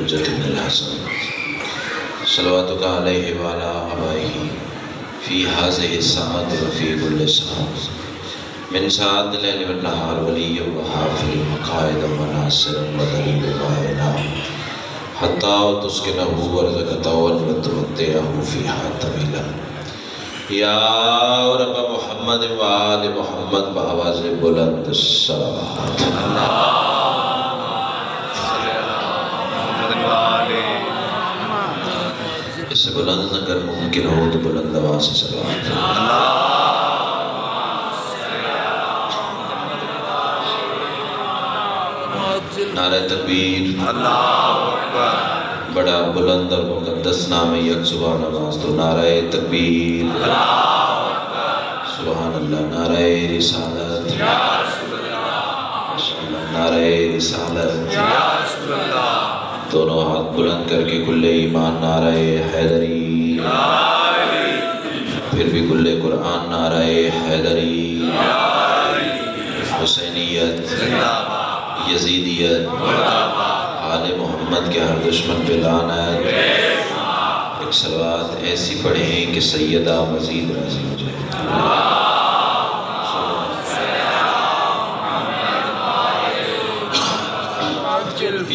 الحجة بن الحسن صلواتك عليه وعلى آبائه في هذه الساعة وفي كل ساعة من ساعة الليل والنهار ولي وحافظ مقاعد وناصر ودليل وعينا حتى تسكنه ورزقته وتمتعه فيها طويلا یا رب محمد و آل محمد بآواز بلند الصلوات اس سے بلند اگر ممکن ہو تو بلند آواز سے صلوات نعرہ تکبیر بڑا بلند اور مقدس نام یک زبان آواز تو نعرہ تکبیر سبحان اللہ، نعرہ رسالت نعرہ رسالت دونوں ہاتھ بلند کر کے کل ایمان نعرہ حیدری، پھر بھی کل قرآن نعرہ حیدری، حسینیت، یزیدیت، آل محمد کے ہر دشمن پہ لعنت۔ ایک صلوات ایسی پڑھیں کہ سیدہ مزید راضی ہو جائے۔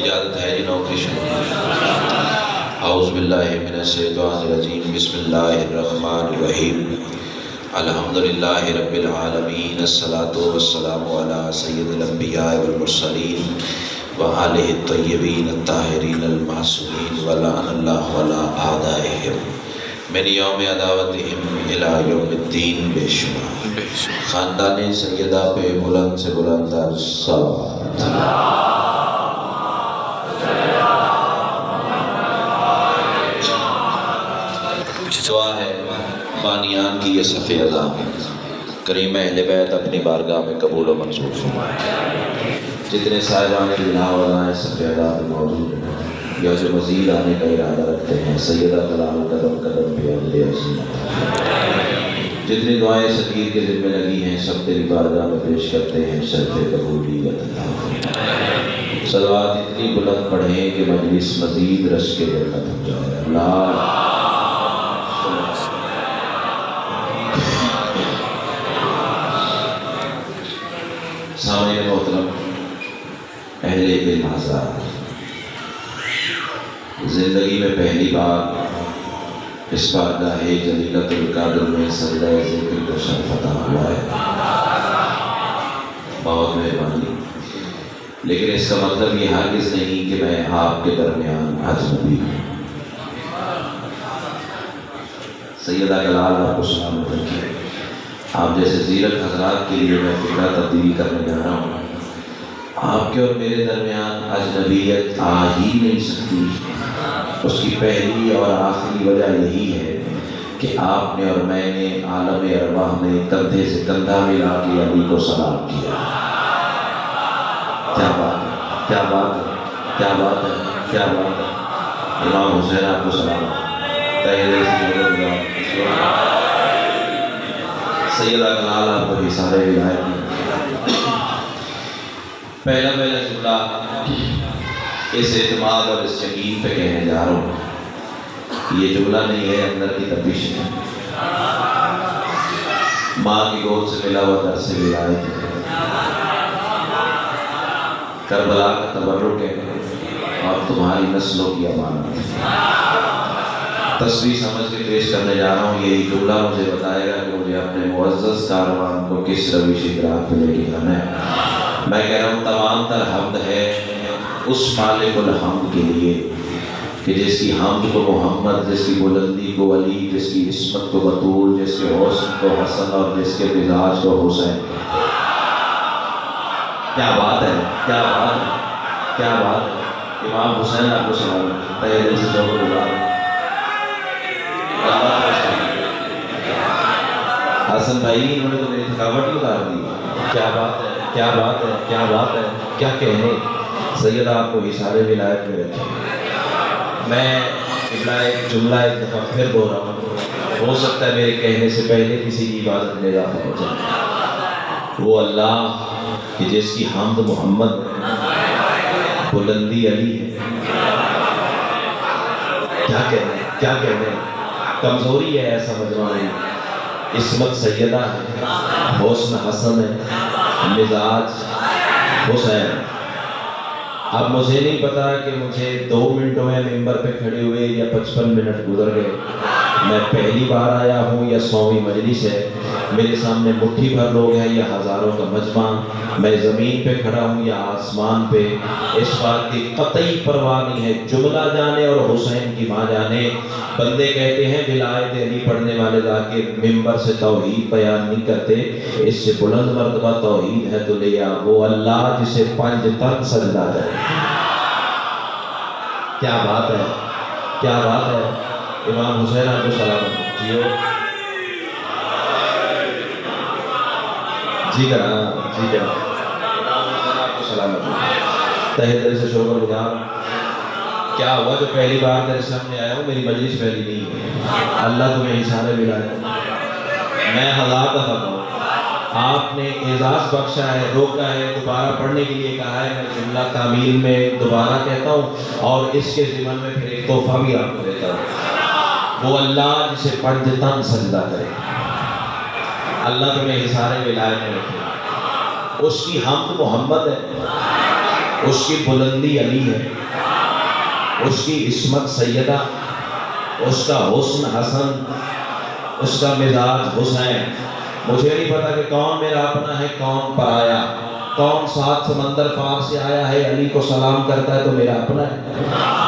اجازت ہے جی نوکری شروع۔ اعوذ باللہ من الشیطان الرجیم، بسم اللہ الرحمن الرحیم، الحمدللہ رب العالمین، الصلاة والسلام علی سید الانبیاء والمرسلین وآلہ الطیبین الطاہرین المعصومین ولعن اللہ علی اعدائہم من یوم عداوتہم الی یوم الدین بے شمار۔ خاندان سیدہ پہ بلند سے بلند صلوات۔ دعا ہے بانیان کی یہ صف اعظام کریم اہل بیت اپنی بارگاہ میں قبول و منظور فرمائے۔ جتنے صاحبان بنا وغیرہ صف اعظام میں موجود ہیں یا جو مزید آنے کا ارادہ رکھتے ہیں، سیدہ کلام قدم قدم پہ عمل عظیم۔ جتنی دعائیں صغیر کے ذمہ لگی ہیں سب تیری بارگاہ میں پیش کرتے ہیں، شرف قبولیت عطا فرما۔ صلوات اتنی بلند پڑھیں کہ مجلس مزید رش کے جنت ہو جائے۔ اللہ سامنے محترم اہل دل حضرات، زندگی میں پہلی بار اس بارگاہ جلیلۃ القدر میں سجدہ ذکر کو شرف عطا ہوا ہے، بہت مہربانی۔ لیکن اس کا مطلب یہ ہرگز نہیں کہ میں آپ کے درمیان اجنبی ہوں۔ سیدہ کلال آپ کو سلامت رکھیں۔ آپ جیسے زیرک حضرات کے لیے میں فکرہ تبدیلی کرنے جا رہا ہوں۔ آپ کے اور میرے درمیان اجنبیت آ ہی نہیں سکتی۔ اس کی پہلی اور آخری وجہ یہی ہے کہ آپ نے اور میں نے عالم ارواح میں کندھے سے کندھا ملا کے علی کو سلام کیا۔ کیا بات ہے، کیا بات ہے، کیا بات ہے، کیا بات ہے۔ امام حسین آپ کو سلام سیدہ کلال آپ کو سارے ولایت کی۔ پہلا جملہ اس اعتماد اور اس یقین پہ کہنے جا رہا ہوں، یہ جملہ نہیں ہے، اندر کی تپش ہے۔ ماں کی گود سے ملا ہوا در سے ولایت ہے، کربلا کا تبرک ہے اور تمہاری نسلوں کی امانت ہے۔ تصویر سمجھ کے پیش کرنے جا رہا ہوں، یہی جملہ مجھے بتائے گا کہ مجھے اپنے معزز کاروان کو کس روش اقرار پہ لے کے جانا ہے۔ میں کہہ رہا ہوں تمام تر حمد ہے اس مالک الحمد کے لیے کہ جس کی حمد کو محمد، جس کی بلندی کو علی، جس کی عصمت کو بطول، جس کے حسن کو حسن اور جس کے مزاج کو حسین۔ کیا بات ہے، کیا بات ہے، کیا بات ہے۔ امام حسین آپ کو سلام تہ دل سے جو گزار حسن بھائی، انہوں نے تو میری تھکاوٹ ہی اتار دی۔ کیا بات ہے، کیا بات ہے، کیا بات ہے، کیا کہنے۔ سیدہ آپ کو اشارے ولایت میں رکھیں۔ میں ایک جملہ ایک دفعہ پھر بول رہا ہوں، ہو سکتا ہے میرے کہنے سے پہلے کسی کی عبادت میں اضافہ ہو جائے۔ وہ اللہ کہ جس کی حمد محمد، بلندی علی ہے، کیا کہنے کمزوری ہے ایسا مجمع نہیں. عصمت سیدہ ہے، حسن حسن ہے، مزاج حسین. اب مجھے نہیں پتا کہ مجھے 2 منٹوں میں ممبر پہ کھڑے ہوئے یا 55 منٹ گزر گئے. میں پہلی بار آیا ہوں یا 100ویں مجلس ہے. میرے سامنے مٹھی بھر لوگ ہیں یا ہزاروں کا مجمع. میں زمین پہ کھڑا ہوں یا آسمان پہ، اس بات کی قطعی پرواہ نہیں ہے. جملہ جانے اور حسین کی ماں جانے. بندے کہتے ہیں ولایت علی پڑھنے والے جا کے ممبر سے توحید بیان نہیں کرتے. اس سے بلند مرتبہ توحید ہے تو لیا وہ اللہ جسے 5 تن سجدہ ہے. کیا بات ہے، کیا بات ہے. امام حسین آپ کو سلام جیو جی کرا آپ کو سلام تہہ دل سے شکر گزار. کیا ہوا جو پہلی بار میرے سامنے آیا ہوں، میری مجلس پہلی نہیں ہے. اللہ تمہیں اشارے ملائے. میں 1000 دفعہ کہوں، آپ نے اعزاز بخشا ہے، روکا ہے، دوبارہ پڑھنے کے لیے کہا ہے. میں جملہ تعمیل میں دوبارہ کہتا ہوں اور اس کے ضمن میں پھر ایک تحفہ بھی آپ کو دیتا ہوں. وہ اللہ جسے 5 تن سجدہ کرے. اللہ تمہیں اشارے ملائے میں رکھے. اس کی حمد محمد ہے، اس کی بلندی علی ہے، اس کی عصمت سیدہ، اس کا حسن حسن، اس کا مزاج حسین. مجھے نہیں پتا کہ کون میرا اپنا ہے، کون پرایا، کون 7 سمندر پار سے آیا ہے علی کو سلام کرتا ہے تو میرا اپنا ہے.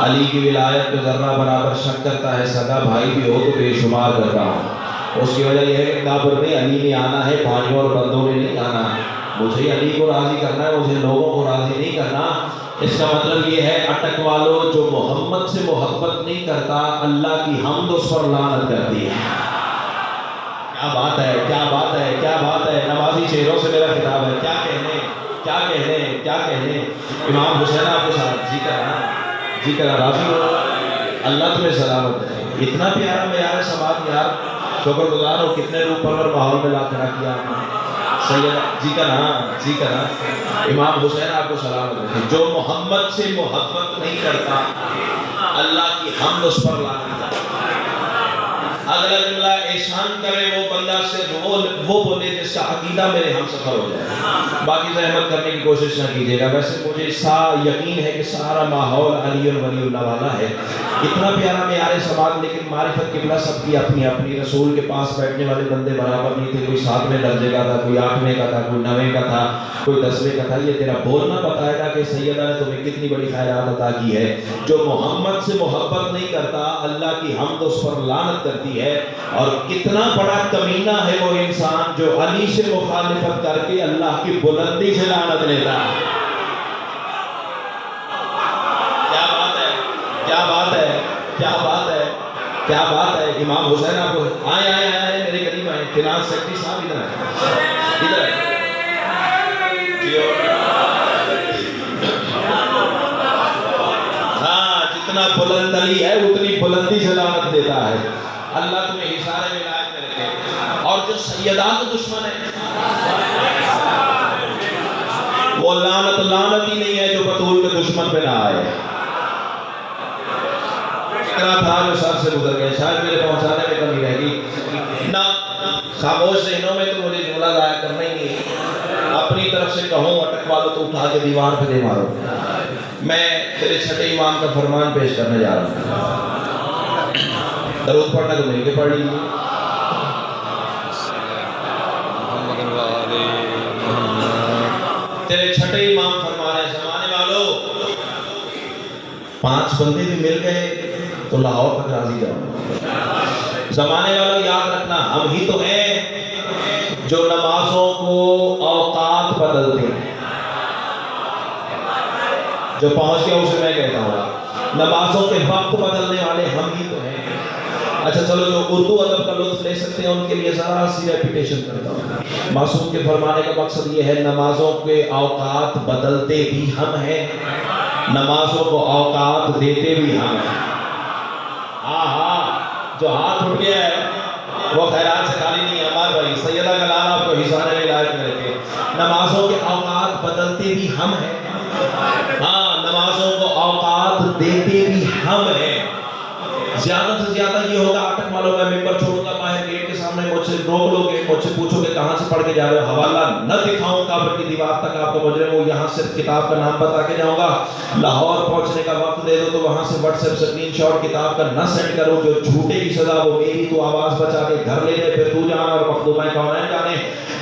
علی کی ولایت پہ ذرہ برابر شک کرتا ہے، سگا بھائی بھی ہو تو بے شمار کر رہا ہوں. اس کی وجہ یہ ہے کہ کعبہ میں علی نے آنا ہے، بھائیوں اور بندوں نے نہیں آنا. مجھے علی کو راضی کرنا ہے، مجھے لوگوں کو راضی نہیں کرنا. اس کا مطلب یہ ہے اٹک والوں جو محمد سے محبت نہیں کرتا، اللہ کی حمد اس پر لعنت کرتی ہے. کیا بات ہے، کیا بات ہے، کیا بات ہے. نمازی چہروں سے میرا خطاب ہے. کیا کہنے، کیا کہنے، کیا کہنے. امام حسین آپ کے ساتھ جی کرا راضی ہو. اللہ تمہیں سلامت ہے. اتنا پیارا معیار سماعت یار، شکر گزار ہو. کتنے روح پرور ماحول میں لا کھڑا کیا آپ نے. سید جی کرا امام حسین آپ کو سلامت ہے. جو محمد سے محبت نہیں کرتا، اللہ کی حمد اس پر لعنت کرتا. اگلا جملہ احسان کرے وہ بندہ سے وہ بولے جس کا عقیدہ میرے ہم سفر ہو جائے. باقی زحمت کرنے کی کوشش نہ کیجیے گا. ویسے مجھے یقین ہے کہ سارا ماحول علی ولی اللہ والا ہے. اتنا پیارا معیار سماعت، لیکن معرفت قبلہ سب کی اپنی اپنی. رسول کے پاس بیٹھنے والے بندے برابر نہیں تھے. کوئی 7ویں درجے کا تھا، کوئی 8ویں کا تھا، کوئی 9ویں کا تھا، کوئی 10ویں کا تھا. یہ تیرا بولنا بتائے گا کہ سیدہ نے تمہیں کتنی بڑی خیرات عطا کی ہے. جو محمد سے محبت نہیں کرتا، اللہ کی حمد اس پر لعنت کرتی ہے. اور کتنا بڑا کمینہ ہے وہ انسان جو علی سے مخالفت کر کے اللہ کی بلندی سے لعنت لیتا ہے. کیا بات ہے، کیا بات ہے، کیا بات ہے، کیا بات ہے. امام حسین آپ کو آئے میرے قریب آئے. فنانس سیکٹری صاحب ادھر آئے. ہاں، جتنا بلند علی ہے اتنی بلندی سے لعنت دیتا ہے. اللہ تمہیں اشارے ولایت میں رکھے. اور جو سیدات دشمن ہے وہ لعنت ہی نہیں ہے جو بطول کے دشمن پہ نہ آئے. اتنا تھا جو سر سے گزر گئے. شاید میرے پہنچانے میں کمی رہ گئی نہ. خاموش ذہنوں میں تو مجھے جملہ ضائع کرنا ہی نہیں. اپنی طرف سے کہوں اٹک والوں تو اٹھا کے دیوار پہ دے مارو. میں تیرے چھٹے امام کا فرمان پیش کرنے جا رہا ہوں. درود پڑھنا تو مل کے پڑھ لیجیے. تیرے چھٹے امام فرما رہے ہیں زمانے والوں 5 بندے بھی مل گئے تو لاہور تک راضی جاؤ. زمانے والوں یاد رکھنا ہم ہی تو ہیں جو نمازوں کو اوقات بدلتے ہیں. جو پہنچ گیا اسے میں کہتا ہوں نمازوں کے وقت بدلنے والے ہم ہی تو ہیں. اچھا چلو جو اردو ادب کا لطف لے سکتے ہیں ان کے لیے ذرا سی ریپیٹیشن کرتا ہوں. معصوم کے فرمانے کا مقصد یہ ہے نمازوں کے اوقات بدلتے بھی ہم ہیں، نمازوں کو اوقات دیتے بھی ہم ہیں. جو ہاتھ اٹھ گیا ہے وہ خیرات سے خالی نہیں ہے. ہمارے بھائی سیدہ کا لال آپ کو حصان ولایت میں رکھے. نمازوں کے اوقات بدلتے بھی ہم ہیں، ہاں نمازوں کو اوقات دیتے بھی ہم ہیں. زیادہ سے زیادہ یہ ہوگا اٹک مارو میں ممبر چھوڑوں گا باہر گیٹ کے سامنے مجھ سے روک لو گے مجھ سے پوچھو کہ کہاں سے پڑھ کے جا رہے ہو حوالہ نہ دکھاؤں قبر کی دیوار تک آپ کو مجرم ہوں یہاں صرف کتاب کا نام بتا کے جاؤں گا لاہور پہنچنے کا وقت دے دو تو وہاں سے واٹس ایپ اسکرین شاٹ کتاب کا نہ سینڈ کرو جو جھوٹے کی سزا وہ میری تو آواز بچا کے گھر لے لے پھر تو جانا اور مخدومہ کونین جانے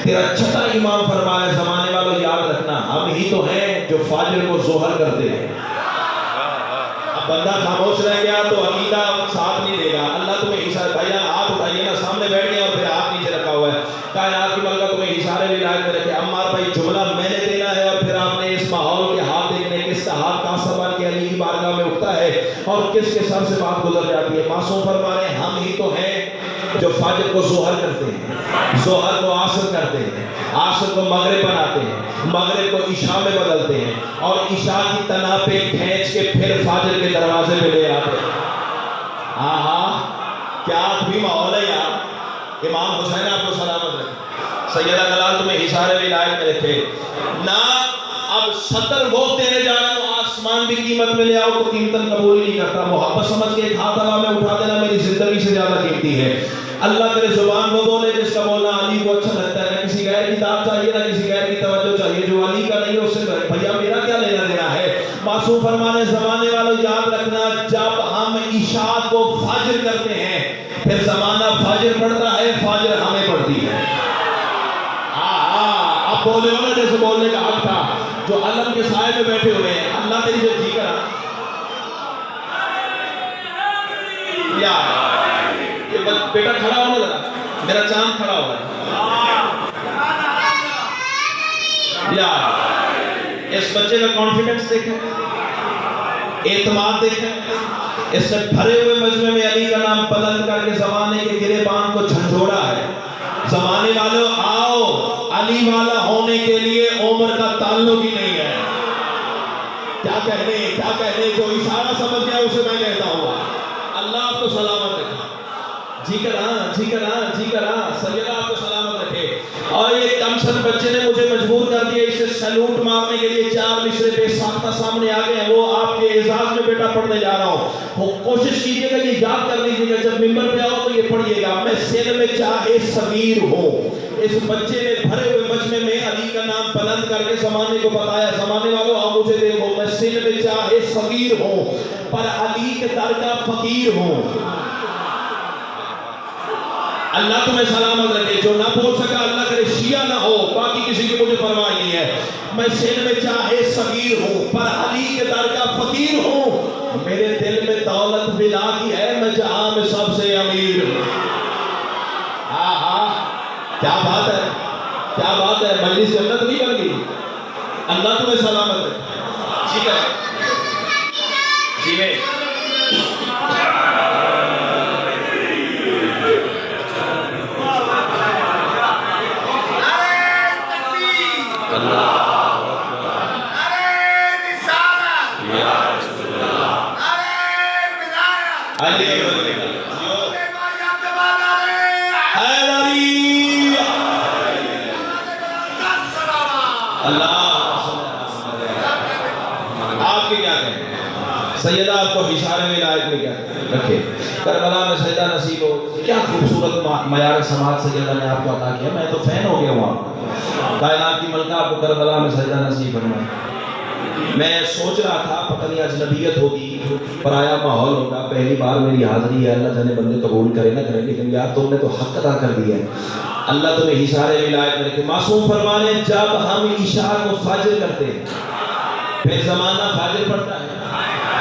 تیرا چھٹا امام فرمایا زمانے والوں یاد رکھنا ہم ہی تو ہیں جو فاجر کو ظہر کرتے ہیں بندہ خاموش رہ گیا تو عقیدہ ساتھ نہیں دے گا اللہ تمہیں اشارے بھائی ہاتھ اٹھائیے نا سامنے بیٹھ گیا اور پھر ہاتھ نیچے رکھا ہوا ہے کائنات کی ملکہ تمہیں اشارے بھی لائق میں رکھے عمار بھائی جملہ میں نے دینا ہے اور پھر آپ نے اس ماحول کے ہاتھ دیکھنے کس کا ہاتھ کا سوال کے علی کی بارگاہ میں اٹھتا ہے اور کس کے سر سے بات گزر جاتی ہے معصوم فرما رہے ہیں ہم ہی تو ہیں جو فاجر کو ظہر کرتے ہیں ظہر کو عصر کرتے ہیں عصر کو مغرب بناتے ہیں مغرب کو عشاء میں بدلتے ہیں اور عشاء کی تنا پہ کھینچ کے پھر فاجر کے دروازے پہ لے آتے ہیں کیا بھی ماحول ہے یار امام حسین آپ کو سلامت رکھے سیدہ کلال تمہیں اشارے بھی لائق میں رکھے نہ اب 70 وہ تیرے جا رہا ہوں آسمان بھی قیمت میں لے آؤ تو قیمتاً قبول ہی نہیں کرتا محبت سمجھ کے ایک ہاتھ ہوا میں اٹھا دینا میری زندگی سے زیادہ قیمتی ہے اللہ میرے زبان وہ بولے جس کا بولنا علی کو اچھا لگتا ہے نہ کسی غیر کی داد چاہیے نہ کسی غیر کی توجہ چاہیے جو علی کا نہیں ہے اس سے بھیا میرا کیا لینا دینا ہے معصوم فرمانے زمانے والوں یاد رکھنا جب ہم عشاء کو فاجر کرتے ہیں پھر زمانہ فاجر پڑھتا ہے فاجر ہمیں پڑھتی ہے اب بولے ہو نا جیسے بولنے کا حق تھا جو علم کے سائے میں بیٹھے ہوئے ہیں اللہ تیری جو ٹھیک کرا یا بیٹا کھڑا ہونا ذرا میرا چاند کھڑا ہوا ہے یا اس بچے کا کانفیڈنس دیکھیں اعتماد دیکھیں اس نے بھرے ہوئے مجمع میں علی کا نام بلند کر کے زمانے کے گریبان کو جھنجھوڑا ہے زمانے والوں آؤ علی والا ہونے کے لیے عمر کا تعلق ہی نہیں ہے کیا کہنے جو اشارہ سمجھ گیا اسے میں کہتا ہوں اللہ آپ کو سلامت رکھے جی کرا سیدہ آپ کو سلامت رکھے اور یہ کم سن بچے نے مجھے مجبور کر دیا اسے سلوٹ مارنے کے لیے 4 مصرے بے ساختہ سامنے آ گئے ہیں وہ آپ کے اعزاز میں بیٹا پڑھنے جا رہا ہوں کوشش کیجئے گا یہ یاد کر لیجئے گا جب ممبر پہ آؤ تو یہ پڑھیے گا میں سن میں چاہے صغیر ہوں اس بچے نے بھرے ہوئے مجمع میں علی کا نام بلند کر کے زمانے کو بتایا زمانے والوں آپ مجھے دیکھو میں سن میں چاہے صغیر ہوں پر علی کے در کا فقیر ہوں اللہ تمہیں سلامت رکھے جو نہ بول سکا اللہ کرے شیعہ نہ ہو باقی کسی کی مجھے پرواہ نہیں ہے میں سن میں چاہے صغیر ہوں پر علی کے در کا فقیر ہوں میرے دل میں دولت بلا کی ہے میں جہاں میں سب سے امیر ہوں کیا بات ہے مجلس جنت نہیں بن گئی اللہ تمہیں سلامت رکھے ٹھیک ہے جی میں سیدہ آپ کو اشارے میں لائق میں کیا رکھے کربلا میں سجدہ نصیب ہو کیا خوبصورت معیار سماعت سیدہ نے آپ کو عطا کیا میں تو فین ہو گیا ہوں آپ کائنات کی ملکہ آپ کو کربلا میں سجدہ نصیب فرمائے میں سوچ رہا تھا پتہ نہیں اجنبیت ہوگی پرایا ماحول ہوگا پہلی بار میری حاضری ہے اللہ جانے بندے قبول کرے نہ کرے لیکن یار تم نے تو حق ادا کر دیا ہے اللہ تمہیں اشارے میں لائق میں رکھے معصوم فرمانے جب ہم اشارہ کو فاجر کرتے ہیں پھر زمانہ فاجر پڑتا ہے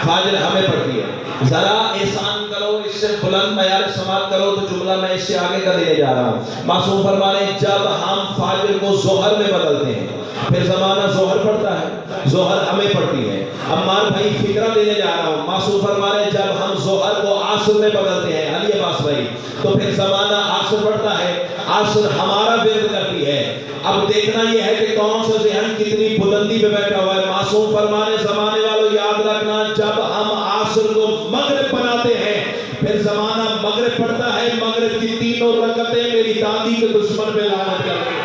فاجر ہمیں پڑتی ہے ذرا احسان کرو اس سے بلند معیار سماعت کرو تو جملہ میں اس سے آگے کا دینے جا رہا ہوں معصوم فرمانے جب ہم فاجر کو ظہر میں بدلتے ہیں پھر زمانہ ظہر پڑتا ہے ظہر ہمیں پڑتی ہے عمار بھائی فکرہ دینے جا رہا ہوں معصوم فرمانے جب ہم ظہر کو عصر میں بدلتے ہیں علی عباس بھائی تو پھر زمانہ عصر پڑتا ہے عصر ہمارا ورد کرتی ہے اب دیکھنا یہ ہے کہ کون سا ذہن کتنی بلندی پہ بیٹھا ہوا ہے معصوم فرمانے زمانے والوں یاد رکھنا جب ہم عصر کو مغرب بناتے ہیں پھر زمانہ مغرب پڑتا ہے مغرب کی 3 رکعتیں میری دادی کے دشمن پہ لعنت کرتے ہیں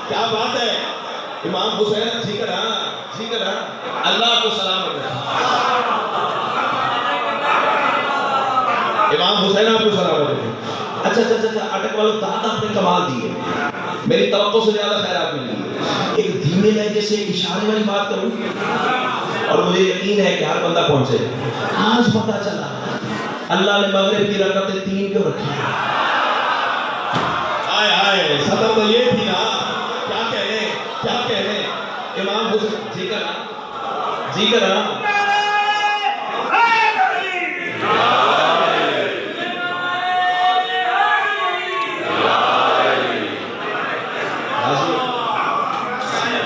کیا بات ہے امام حسین ٹھیک ہے ٹھیک ہے نا؟ اللہ کو سلامت رکھے. امام حسین آپ کو سلامت رکھے. اچھا اٹک والوں دادا اپنے کمال دیے, میری توقع سے زیادہ خیرات ملی. ایک دھیمے لہجے سے اشارے والی بات کروں اور مجھے یقین ہے کہ ہر بندہ پہنچے. آج پتہ چلا اللہ نے مغرب کی رکعتیں 3 کیوں رکھی. آئے آئے صدر تو یہ تھی نا, کیا کہنے امام حسین جی کرنا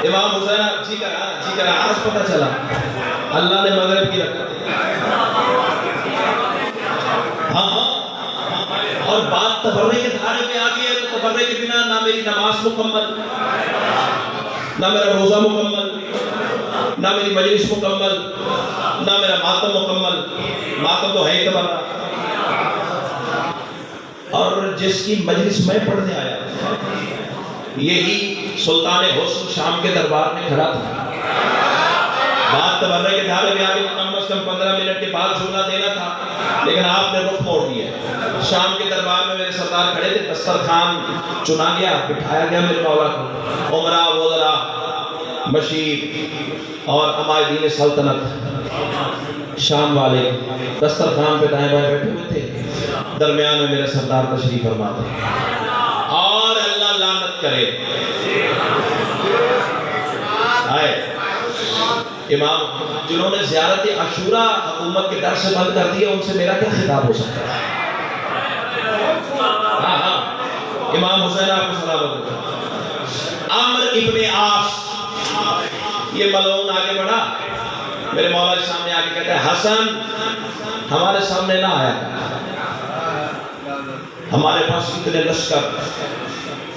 امام حسین جی کرا. آج پتہ چلا اللہ نے مغرب کی رکعتیں. ہاں اور بات تبرے کے دھارے میں آ گئی ہے تو تبرے کے بنا نہ میری نماز مکمل, نہ میرا روزہ مکمل, نہ میری مجلس مکمل, نہ میرا ماتم مکمل. ماتم تو ہے ہی تبرہ. اور جس کی مجلس میں پڑھنے آیا یہی سلطان حسن شام کے دربار میں کھڑا تھا. بات تبرے کے دھارے میں آگے کم از کم 15 منٹ کے بعد جملہ دینا تھا, لیکن آپ نے رخ موڑ دیا. شام کے دربار میں میرے سردار کھڑے تھے, دسترخوان چنا گیا, بٹھایا گیا میرے مولا کو. عمرہ, وزراء, بشیر اور عمائدین سلطنت شام والے دسترخوان پہ دائیں بائیں بیٹھے ہوئے تھے. درمیان میں میرے سردار تشریف فرما تھے. اور اللہ لعنت کرے آئے امام جنہوں نے زیارت عاشورہ حکومت کے ڈر سے بند کر دیا, ان سے میرا کیا خطاب ہو سکتا ہے؟ ہاں امام حسین آپ کو سلامت رکھے. عمر ابن عاص یہ ملعون آگے بڑھا, میرے مولا کے سامنے آگے کہتا ہے حسن ہمارے سامنے نہ آیا, ہمارے پاس اتنے لشکر,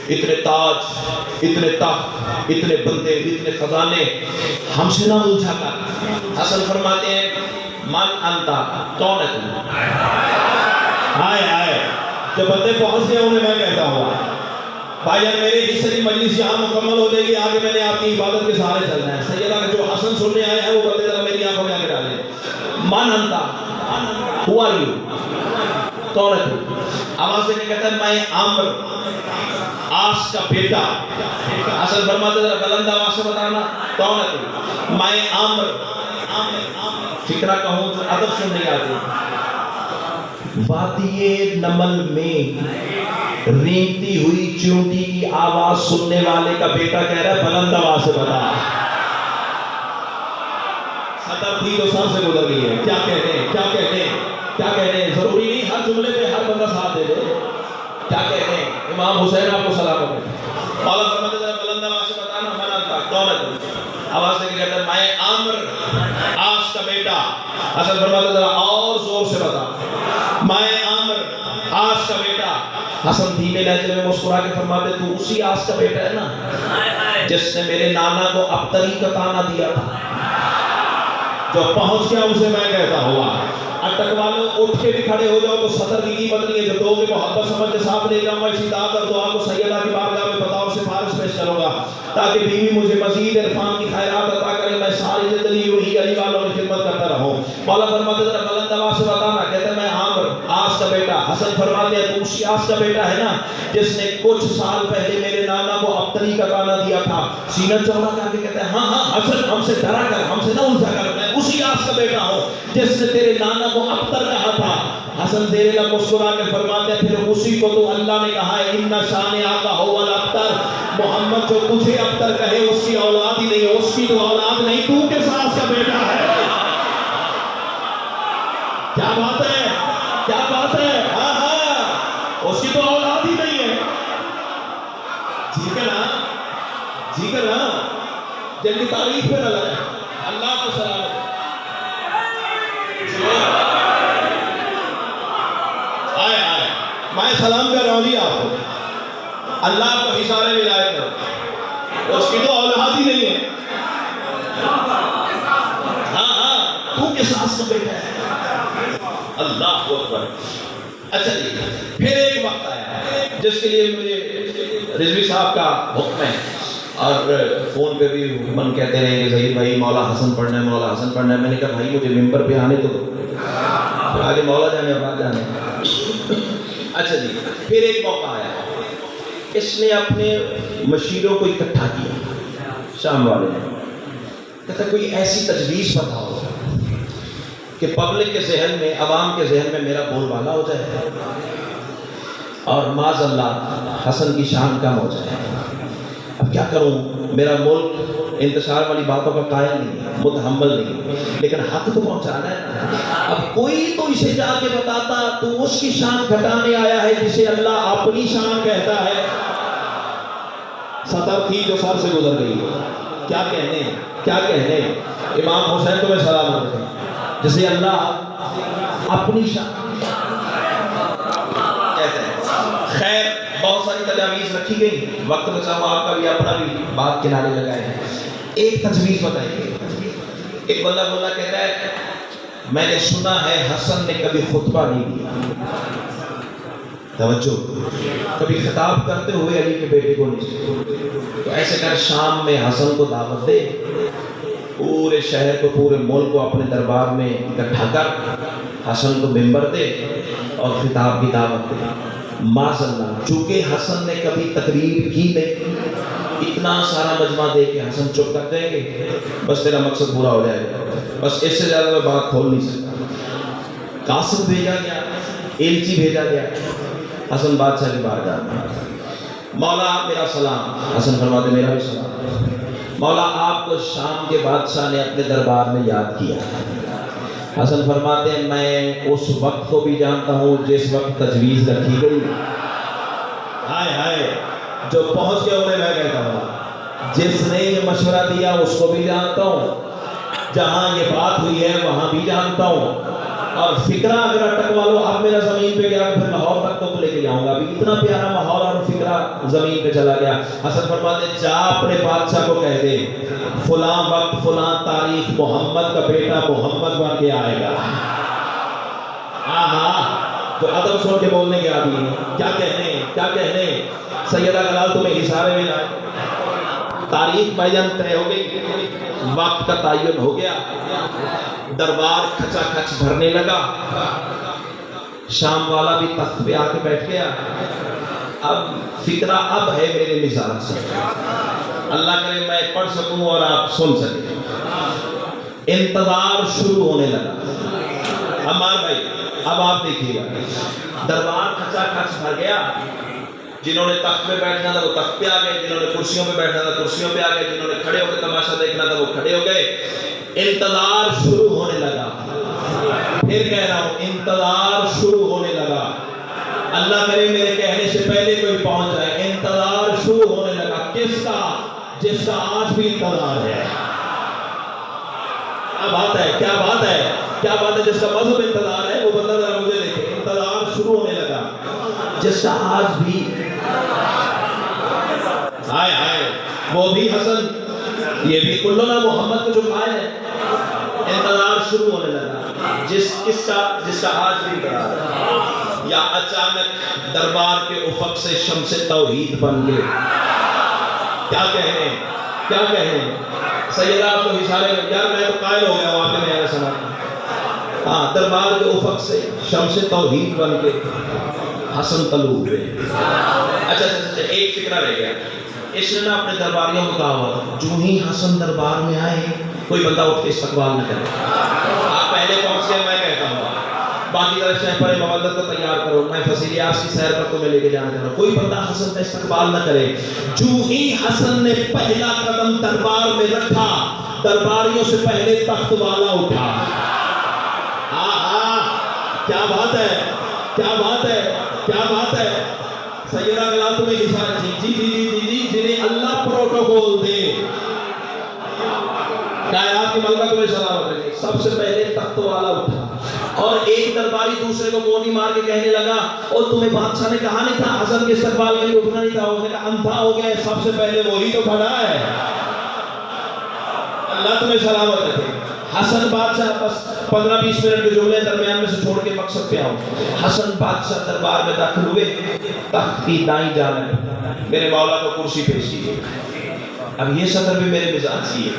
اتنے تاج, اتنے تخت, اتنے بندے, اتنے خزانے, ہم سے نہ الجھا کر. حسن فرماتے ہیں من انتا, کون ہے تم؟ آئے جو بندے پہنچ گئے انہیں میں کہتا ہوں بھائی جان میرے حصے کی مجلس یہاں مکمل ہو جائے گی, آگے میں نے آپ کی عبادت کے سہارے چلنا ہے. سیدہ جو حسن سننے آئے ہیں وہ بندے ذرا میری آنکھوں میں آگے ڈالیں. من انتا, who are you, کون ہے تم؟ آواز سے کہتا ہے میں عمر عاص کا بیٹا. حسن فرماتے ذرا بلند آواز سے بتانا کون ہے تم؟ میں عمر. فکرہ کہوں جو ادب سننے آتے وادی نمل میں رینگتی ہوئی چونٹی کی آواز سننے والے کا بیٹا کہہ رہا ہے بلند آواز سے بتا. سطر تھی تو سر سے گزر گئی ہے. کیا کہنے ضروری نہیں ہر جملے پہ ہر بندہ ساتھ دے دے. کیا کہنے امام حسین آپ کو سلام کرتے ہیں. مولا فرماتے ذرا بلند آواز سے بتانا من انتا, کون ہے تم؟ آواز سے کہتا ہے میں عمر عاص کا بیٹا. حسن فرماتے ذرا اور زور سے بتا میں عمر عاص کا بیٹا. حسن دھیمے لہجے میں مسکرا کے فرماتے تو اسی عاص کا بیٹا ہے نا جس نے میرے نانا کو ابتری کا تانا دیا تھا. جو پہنچ گیا اسے میں کہتا ہوا. اٹک والوں اٹھ کے بھی کھڑے ہو جاؤ تو صدر کی قیمت نہیں ہے. جو دو کے محبت سمجھ کے ساتھ لے جاؤں گا اسی دعوت اور دعا کو سیدہ کی بارگاہ میں بطور سفارش پیش کروں گا تاکہ بیوی مجھے مزید عرفان کی خیرات عطا کرے. میں ساری زندگی یہی علی والوں کی خدمت کرتا رہوں. مولا فرماتے ذرا بلند آواز سے بتانا. کہتے ہیں میں عامر عاص کا بیٹا. حسن فرماتے ہیں تو اسی عاص کا بیٹا ہے نا جس نے کچھ سال پہلے میرے نانا کو ابتری کا تانا دیا تھا. سینہ چوڑا کر کے کہتے ہیں ہاں حسن ہم سے ڈرا کر, ہم سے نہ الجھا کر, میں اسی عاص کا بیٹا ہوں جس نے تیرے نانا کو ابتر کہا تھا. حسن زیر لب مسکرا کے فرماتے ہیں پھر اسی کو تو اللہ نے کہا ہے ان شان آقا هو الابتر. محمد جو تجھے ابتر کہے اس کی اولاد ہی نہیں ہے, اس کی تو اولاد نہیں, تو کس عاص کا بیٹا ہے. کیا بات ہے ہاں اس کی تو اولاد ہی نہیں ہے. جی کرنا جن کی تعریف پہ نہ لگے. اللہ کو سلامت. آئے میں سلام کر رہا ہوں جی آپ کو. اللہ کو حصار ولایت کرو, اس کی تو اولاد ہی نہیں ہے. ہاں تو کس عاص کا بیٹا ہے. اللہ اکبر. اچھا جی پھر ایک وقت آیا جس کے لیے مجھے رضوی صاحب کا حکم ہے. اور فون پہ بھی حکمن کہتے رہیں کہ ظہیر بھائی مولا حسن پڑھنا ہے، مولا حسن پڑھنا ہے. میں نے کہا بھائی مجھے ممبر پہ آنے تو دو، پھر آگے مولا جانے اور بعد جانے. اچھا جی، پھر ایک موقع آیا، اس نے اپنے مشیروں کو اکٹھا کیا، شام والے نے. کہتا کوئی ایسی تجویز بتاؤ کہ پبلک کے ذہن میں، عوام کے ذہن میں میرا بول بالا ہو جائے اور معاذ اللہ حسن کی شان کم ہو جائے. اب کیا کروں، میرا ملک انتشار والی باتوں کا قائل نہیں ہے، متحمل نہیں، لیکن حق تو پہنچانا ہے. اب کوئی تو اسے جا کے بتاتا تو اس کی شان گھٹانے آیا ہے جسے اللہ اپنی شان کہتا ہے. سطر تھی جو سر سے گزر گئی. کیا کہنے، کیا کہنے. امام حسین کو میں سلام کرتا ہوں جسے اللہ اپنی شان کہتے ہیں. خیر بہت ساری تجاویز رکھی گئی، وقت بچا ہوا، آپ کا بھی اپنا بھی بات کنارے لگائے ہیں. ایک تجویز بتائیے. ایک بندہ بولا کہتا ہے میں نے سنا ہے حسن نے کبھی خطبہ نہیں دیا. توجہ، کبھی خطاب کرتے ہوئے علی کے بیٹے کو نہیں سنا. تو ایسے کر شام میں حسن کو دعوت دے، پورے شہر کو، پورے ملک کو اپنے دربار میں اکٹھا کر حسن کو ممبر دے اور خطاب کی دعوت دے. معاذ اللہ، چونکہ حسن نے کبھی تقریر کی نہیں، اتنا سارا مجمع دے کے حسن چپ کر دیں گے بس تیرا مقصد پورا ہو جائے گا، بس اس سے زیادہ میں بات کھول نہیں سکتا. قاسم بھیجا گیا، ایلچی بھیجا گیا حسن بادشاہ کی بارگاہ میں. مولا میرا سلام. حسن فرماتے میرا بھی سلام. مولا آپ کو شام کے بادشاہ نے اپنے دربار میں یاد کیا. حسن فرماتے ہیں میں اس وقت کو بھی جانتا ہوں جس وقت تجویز رکھی گئی. ہائے ہائے، جو پہنچ گیا انہیں میں کہتا ہوں، جس نے یہ مشورہ دیا اس کو بھی جانتا ہوں، جہاں یہ بات ہوئی ہے وہاں بھی جانتا ہوں. اور فکرہ اگر اٹکوا لو اب میرا زمین پہ گیا پھر لاہور تک تو لے کے جاؤں گا. ابھی اتنا پیارا ماحول اور فکرہ زمین پہ چلا گیا. حسن فرماتے جا اپنے بادشاہ کو کہہ دے فلاں وقت فلاں تاریخ محمد کا بیٹا محمد بن کے آئے گا. تو ادب سن کے بولنے کے آدمی ہیں. کیا کہنے، کیا کہنے. سیدہ گلال تمہیں اشارے میں لائے. تاریخ بیان طے ہو گئی، وقت کا تعین ہو گیا، دربار کھچا کھچ بھرنے لگا. شام والا بھی تخت پہ آ کے بیٹھ گیا. اب فکرہ اب ہے میرے مزاج سے، اللہ کرے میں پڑھ سکوں اور آپ سن سکیں. انتظار شروع ہونے لگا. عمار بھائی اب آپ دیکھیے گا، دربار کھچا کھچ بھر گیا. جنہوں نے تخت پہ بیٹھنا تھا وہ تخت پہ آ گئے، جنہوں نے کرسیوں پہ بیٹھنا تھا کرسیوں پہ آ گئے، جنہوں نے کھڑے ہو کے تماشا دیکھنا تھا وہ کھڑے ہو گئے. انتظار شروع ہونے لگا. پھر کہہ رہا ہوں انتظار شروع ہونے لگا. اللہ کرے میرے کہنے سے پہلے کوئی پہنچ جائے. انتظار شروع ہونے لگا. کس کا؟ جس کا آج بھی انتظار ہے. کیا بات ہے، کیا بات ہے، کیا بات ہے. جس کا مذہب انتظار ہے وہ بندہ ذرا مجھے دیکھے. انتظار شروع ہونے لگا جس کا آج بھی. ہائے ہائے، وہ بھی حسن، یہ بھی کلنا محمد کو جو قائل ہے. انتظار شروع ہونے لگا جس کا آج بھی قرار ہے. یا اچانک دربار کے افق سے شمس توحید بن گئے. کیا کہنے، کیا کہنے. سیدہ آپ کو اشارے میں، یار میں تو قائل ہو گیا وہاں پہ میں سنا. ہاں، دربار کے افق سے شمس توحید بن کے حسن طلوع ہوئے. اچھا ایک فکرہ رہ گیا. اس نے نہ اپنے درباریوں کو کہا ہوا جو ہی حسن دربار میں آئے کوئی بندہ اٹھ کے استقبال نہ کرے. آپ پہلے پہنچ گئے میں کہتا ہوں باقی طرح شہر مولد کو تیار کرو، میں فصیلیات کی سیر پر تمہیں لے کے جانا چاہتا ہوں. کوئی بندہ حسن کا استقبال نہ کرے. جو ہی حسن نے پہلا قدم دربار میں رکھا درباریوں سے پہلے تخت والا اٹھا. کیا بات ہے، کیا بات ہے، کیا بات ہے. سیدہ گلال تمہیں اشارہ جی جنہیں اللہ پروٹوکول دے. کائنات کی ملکہ تمہیں سلامت رہے. سب سے پہلے تخت والا اٹھا اور ایک درباری دوسرے کو گولی مار کے کہنے لگا اور تمہیں بادشاہ نے کہا نہیں تھا حسن کے استقبال میں اٹھنا نہیں تھا. اس نے کہا اندھا ہو گیا، سب سے پہلے وہی تو کھڑا ہے. اللہ تمہیں سلامت رکھے. حسن بادشاہ بس 15-20 منٹ کے جملے درمیان میں سے چھوڑ کے مقصد پہ آؤں. حسن بادشاہ دربار میں داخل ہوئے. تخت کی دائیں جانب میرے مولا کو کرسی پیش کی. اب یہ سطر بھی میرے مزاج کی ہے،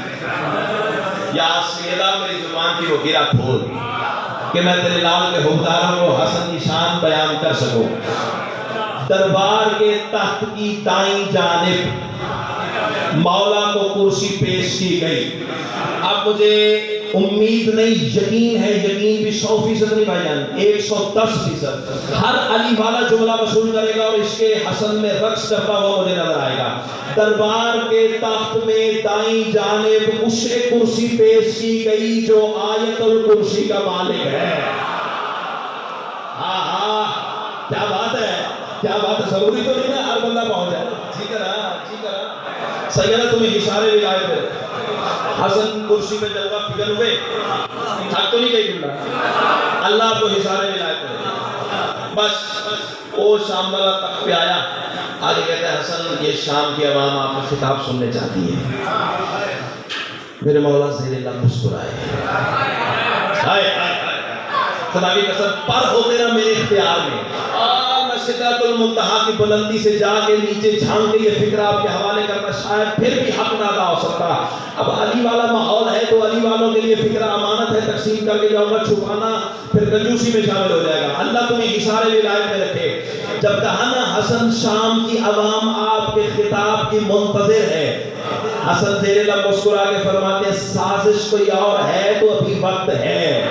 یا سیدہ میری زبان کی وہ گرا کھول کہ میں تیرے لال کے حکمرانوں کو حسن کی شان بیان کر سکوں۔ دربار کے تخت کی دائیں جانب مولا کو کرسی پیش کی گئی۔ اب مجھے امید نہیں، یقین ہے، یقین بھی 100% نہیں بھائی جان، 110%۔ ہر علی والا جملہ وصول کرے گا اور اس کے حسن میں رقص کرتا ہوا مجھے نظر آئے گا۔ دربار کے تخت میں دائیں جانب اسے کرسی پیش کی گئی جو آیت الکرسی کا مالک ہے۔ ہاں ہاں، کیا بات ہے، کیا بات ہے، ضروری تو نہیں ہے ہر بندہ پہنچ جائے۔ ٹھیک ہے نا، ٹھیک ہے نا، سیدہ تمہیں اشارے بھی لائے تھے، حسن کرسی پہ جلوہ فکر ہوئے، تھک تو نہیں گئی تمہیں، اللہ آپ کو اشارے بھی لائے تھے۔ بس وہ شام والا تخت پہ آیا، آگے کہتا ہے حسن یہ شام کی عوام آپ کو خطاب سننے چاہتی ہے۔ میرے مولا زیر اللہ مسکرائے، ہائے ہائے خدا کی قسم پر ہو تیرا میرے اختیار میں، میں سدرۃ المنتہا کی بلندی سے جا کے نیچے جھانک کے یہ فکر آپ کے حوالے کرنا شاید پھر بھی حق نہ ادا ہو سکتا۔ اب علی والا ماحول ہے تو علی والوں کے لیے فکر امانت ہے، تقسیم کر کے جاؤں گا، چھپانا پھر کنجوسی میں شامل ہو جائے گا۔ اللہ تمہیں اشارے ولایت میں رکھے۔ جب کہا نا حسن شام کی عوام آپ کے خطاب کی منتظر ہے، حسن زیر لب مسکرا کے فرماتے ہیں سازش کوئی اور ہے تو ابھی وقت ہے۔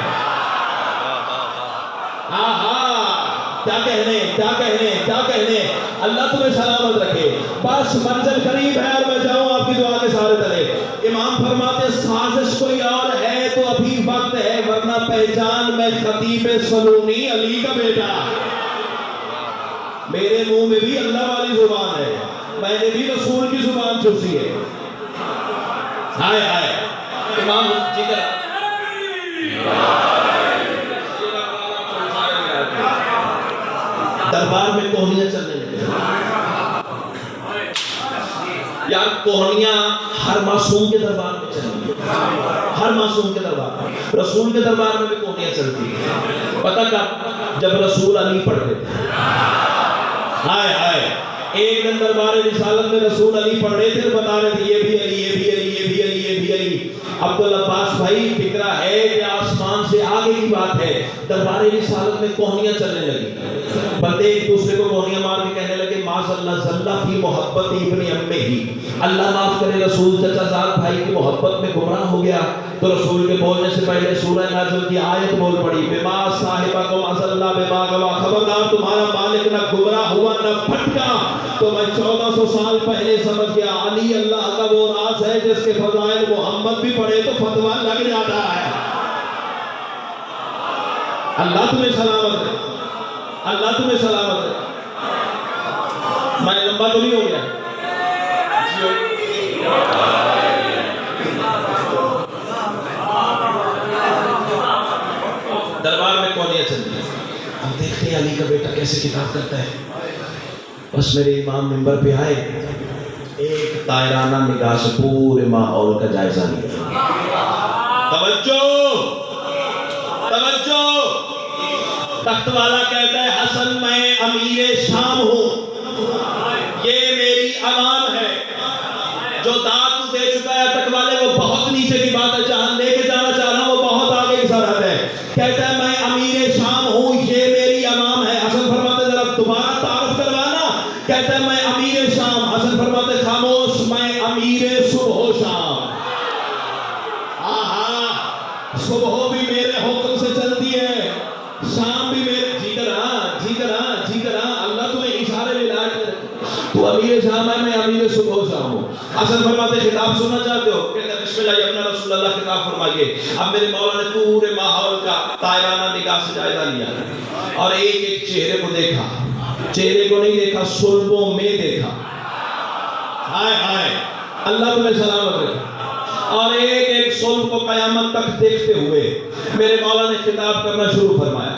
کیا کہنے، کیا کہنے، کیا کہنے، اللہ تمہیں سلامت رکھے۔ بس منزل قریب ہے اور میں جاؤں آپ کی دعا کے سارے تلے۔ امام فرماتے سازش کوئی اور ہے تو ابھی وقت ہے، ورنہ پہچان میں خطیب سلونی علی کا بیٹا۔ میرے منہ میں بھی اللہ والی زبان ہے، میں نے بھی رسول کی زبان چوسی ہے۔ ہائے ہائے امام جگر دربار میں کوہنیاں چلنے لگے۔ یار کوہنیاں ہر معصوم کے دربار میں چلیں، ہر معصوم کے دربار میں، رسول کے دربار میں بھی کوہنیاں چلتی ہیں۔ پتہ کب؟ جب رسول علی پڑھتے تھے۔ ہائے ہائے ایک دن دربار رسالت میں رسول علی پڑھ رہے تھے، بتا رہے تھے یہ بھی علی، یہ بھی علی، یہ بھی علی، یہ بھی علی۔ عبدالعباس بھائی فکرہ ہے کہ آسمان سے آگے کی بات ہے، دربار رسالت میں کوہنیاں چلنے لگی، بندے ایک دوسرے کو کوہنیاں مار کے کہنے لگے معاذ اللہ زلہ فی محبت ابن امہ ہی، اللہ معاف کرے رسول چچا زاد بھائی کی محبت میں گمراہ ہو گیا۔ تو رسول کے بولنے سے پہلے سورہ نازل کی آیت بول پڑی بما صاحبکم اضل بما غوا، خبردار تمہارا مالک نہ گمراہ ہوا نہ بھٹکا۔ تو میں 1400 سال پہلے سمجھ گیا علی اللہ کا وہ راز ہے جس کے فضائل محمد بھی پڑھے تو فتویٰ لگ جاتا ہے۔ اللہ تمہیں سلامت ہے، اللہ تمہیں سلامت ہے۔ میں لمبا تو نہیں ہو گیا؟ دربار میں کوہنیاں چل رہی ہیں، ہم دیکھتے ہیں علی کا بیٹا کیسے کتاب کرتا ہے۔ بس میرے امام منبر پہ آئے، ایک طائرانہ نگاہ سے پورے ماحول کا جائزہ لیا۔ توجہ توجہ، تخت والا کہتا ہے حسن میں امیر شام ہوں، یہ میری عوام ہے، جو داد دے چکا ہے تک والے وہ بہت نیچے کی بات ہے، جہاں لے کے جانا چاہ رہا ہوں وہ بہت آگے کی سرحد ہے۔ کہتا ہے میں امیر شام ہوں، یہ میری عوام ہے۔ حسن فرماتے ذرا دوبارہ تعارف کروانا، کہتا ہے میں امیر شام۔ حسن فرماتے خاموش، میں امیر صبح و شام۔ صبح بھی میرے حکم سے چلتی ہے، شام بھی میرے اللہ تمہیں اشارے میں لائے تھے، تو امیر شام ہے، میں امیر صبح و شام ہوں۔ حسن فرماتے خطاب سننا چاہتے ہو؟ کہتے ہیں بسم اللہ اپنا رسول اللہ خطاب فرمائیے۔ اب میرے مولا نے پورے ماحول کا طائرانہ نگاہ سے جائزہ لیا اور ایک ایک چہرے کو دیکھا، چہرے کو نہیں دیکھا، صلبوں میں دیکھا۔ ہائے ہائے اللہ تمہیں سلامت رکھے۔ اور ایک ایک صلب کو قیامت تک دیکھتے ہوئے میرے مولا نے خطاب کرنا شروع فرمایا۔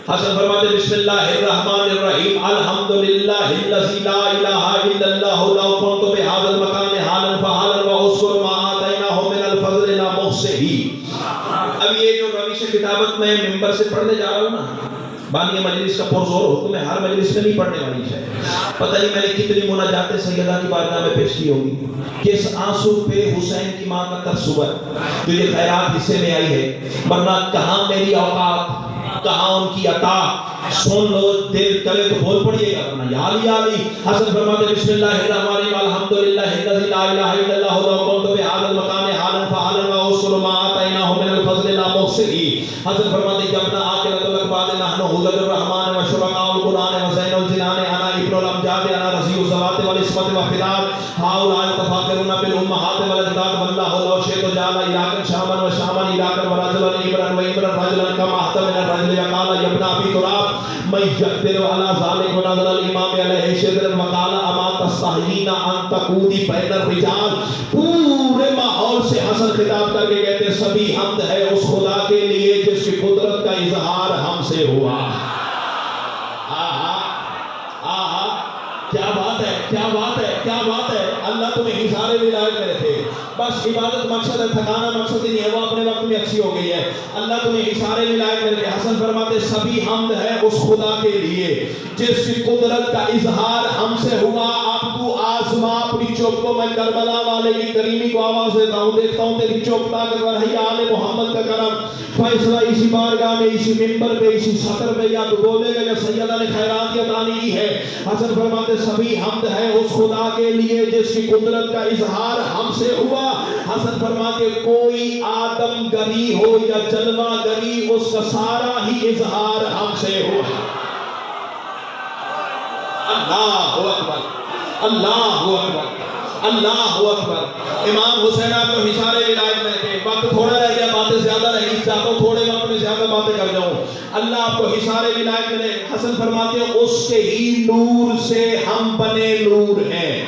حسن فرماتے بسم اللہ الرحمن الرحیم الحمدللہ الذی لا الہ الا اللہ لو کنت بہذا المکان حالا فحالا واذکر ما آتیناہ من الفضل لا محصیہ۔ اب یہ جو روش کتابت میں ممبر سے پڑھنے جا رہا ہوں نا، بانی مجلس کا پرزور حکم ہے، ہر مجلس میں نہیں پڑھنے والی ہے۔ پتہ نہیں میں نے کتنی مناجات سیدہ کی بارگاہ میں پیش کی ہوگی، کس آنسو پہ حسین کی ماں کا ترسب ہے جو یہ خیرات حصے میں آئی ہے، ورنہ کہاں میری اوقات، کہاں ان کی عطا۔ سن لو، دل کرے تو بول پڑیے گا، ورنہ یا علی یا علی۔ حسن فرماتے بسم اللہ الرحمن الرحیم الحمدللہ الذی لا الہ الا اللہ لو كنت بهذا المكان حالا فعلا واذكر ما آتیناه من الفضل لا محصی۔ حسن فرماتے جب نہ آخرت الاقبال نحن حضر الرحمن و شرکاء القرآن و زین الجنان انا ابن الامجاد انا رضی الزوات والعصمت والفداد هؤلاء تفاخرون بالامهات والاجداد والله لو شئت جعل عراقا شاما وشاما عراقا ورجلا عبرا وعبرا رجلا كما احتى من الرجل قال يا ابن ابي تراب من يقدر على ذلك ونظر الامام علیہ شدر وقال اما تستحیین ان تقودی بین الرجال۔ پورے ماحول سے حسن خطاب کر کے کہتے ہیں سبھی حمد ہے اس خدا کے لیے جس کی قدرت کا اظہار ہم سے ہوا۔ کیا بات ہے، کیا بات ہے، کیا بات ہے۔ اللہ تمہیں حصار ولایت میں رکھے۔ بس عبادت مقصد ہے، تھکانا مقصد ہی نہیں ہے، وہ اپنے وقت میں اچھی ہو گئی ہے۔ اللہ تمہیں حصار ولایت میں رکھے۔ حسن فرماتے سبھی حمد ہے اس خدا کے لیے جس کی قدرت کا اظہار ہم سے ہوا۔ اب تو آزما اپنی چوک کو، میں کربلا والے کی کریمی کو آواز دیتا ہوں، دیکھتا ہوں تیری چوک طاقت رہی آل محمد کا کرم۔ فیصلہ اسی بارگاہ میں، اسی منبر پہ، اسی سطر پہ یا تو بولے گا یا سیدہ نے خیرات یا دانی کی ہے۔ حسن فرماتے سبھی حمد ہے اس خدا کے لیے جس کی قدرت کا اظہار ہم سے ہوا۔ حسن فرماتے کوئی آدم گری ہو یا جلوہ گری، اس کا سارا ہی اظہار ہم سے ہوا۔ اللہ اکبر، اللہ اکبر، اللہ اکبر۔ امام حسین آپ کو حصار ولایت میں رکھے۔ وقت تھوڑا رہ گیا، باتیں زیادہ رہ گئی، چاہتا ہوں تھوڑے وقت میں زیادہ باتیں کر جاؤں۔ اللہ آپ کو حصار ولایت میں رکھے۔ حسن فرماتے ہیں اس کے ہی نور سے ہم بنے نور ہیں۔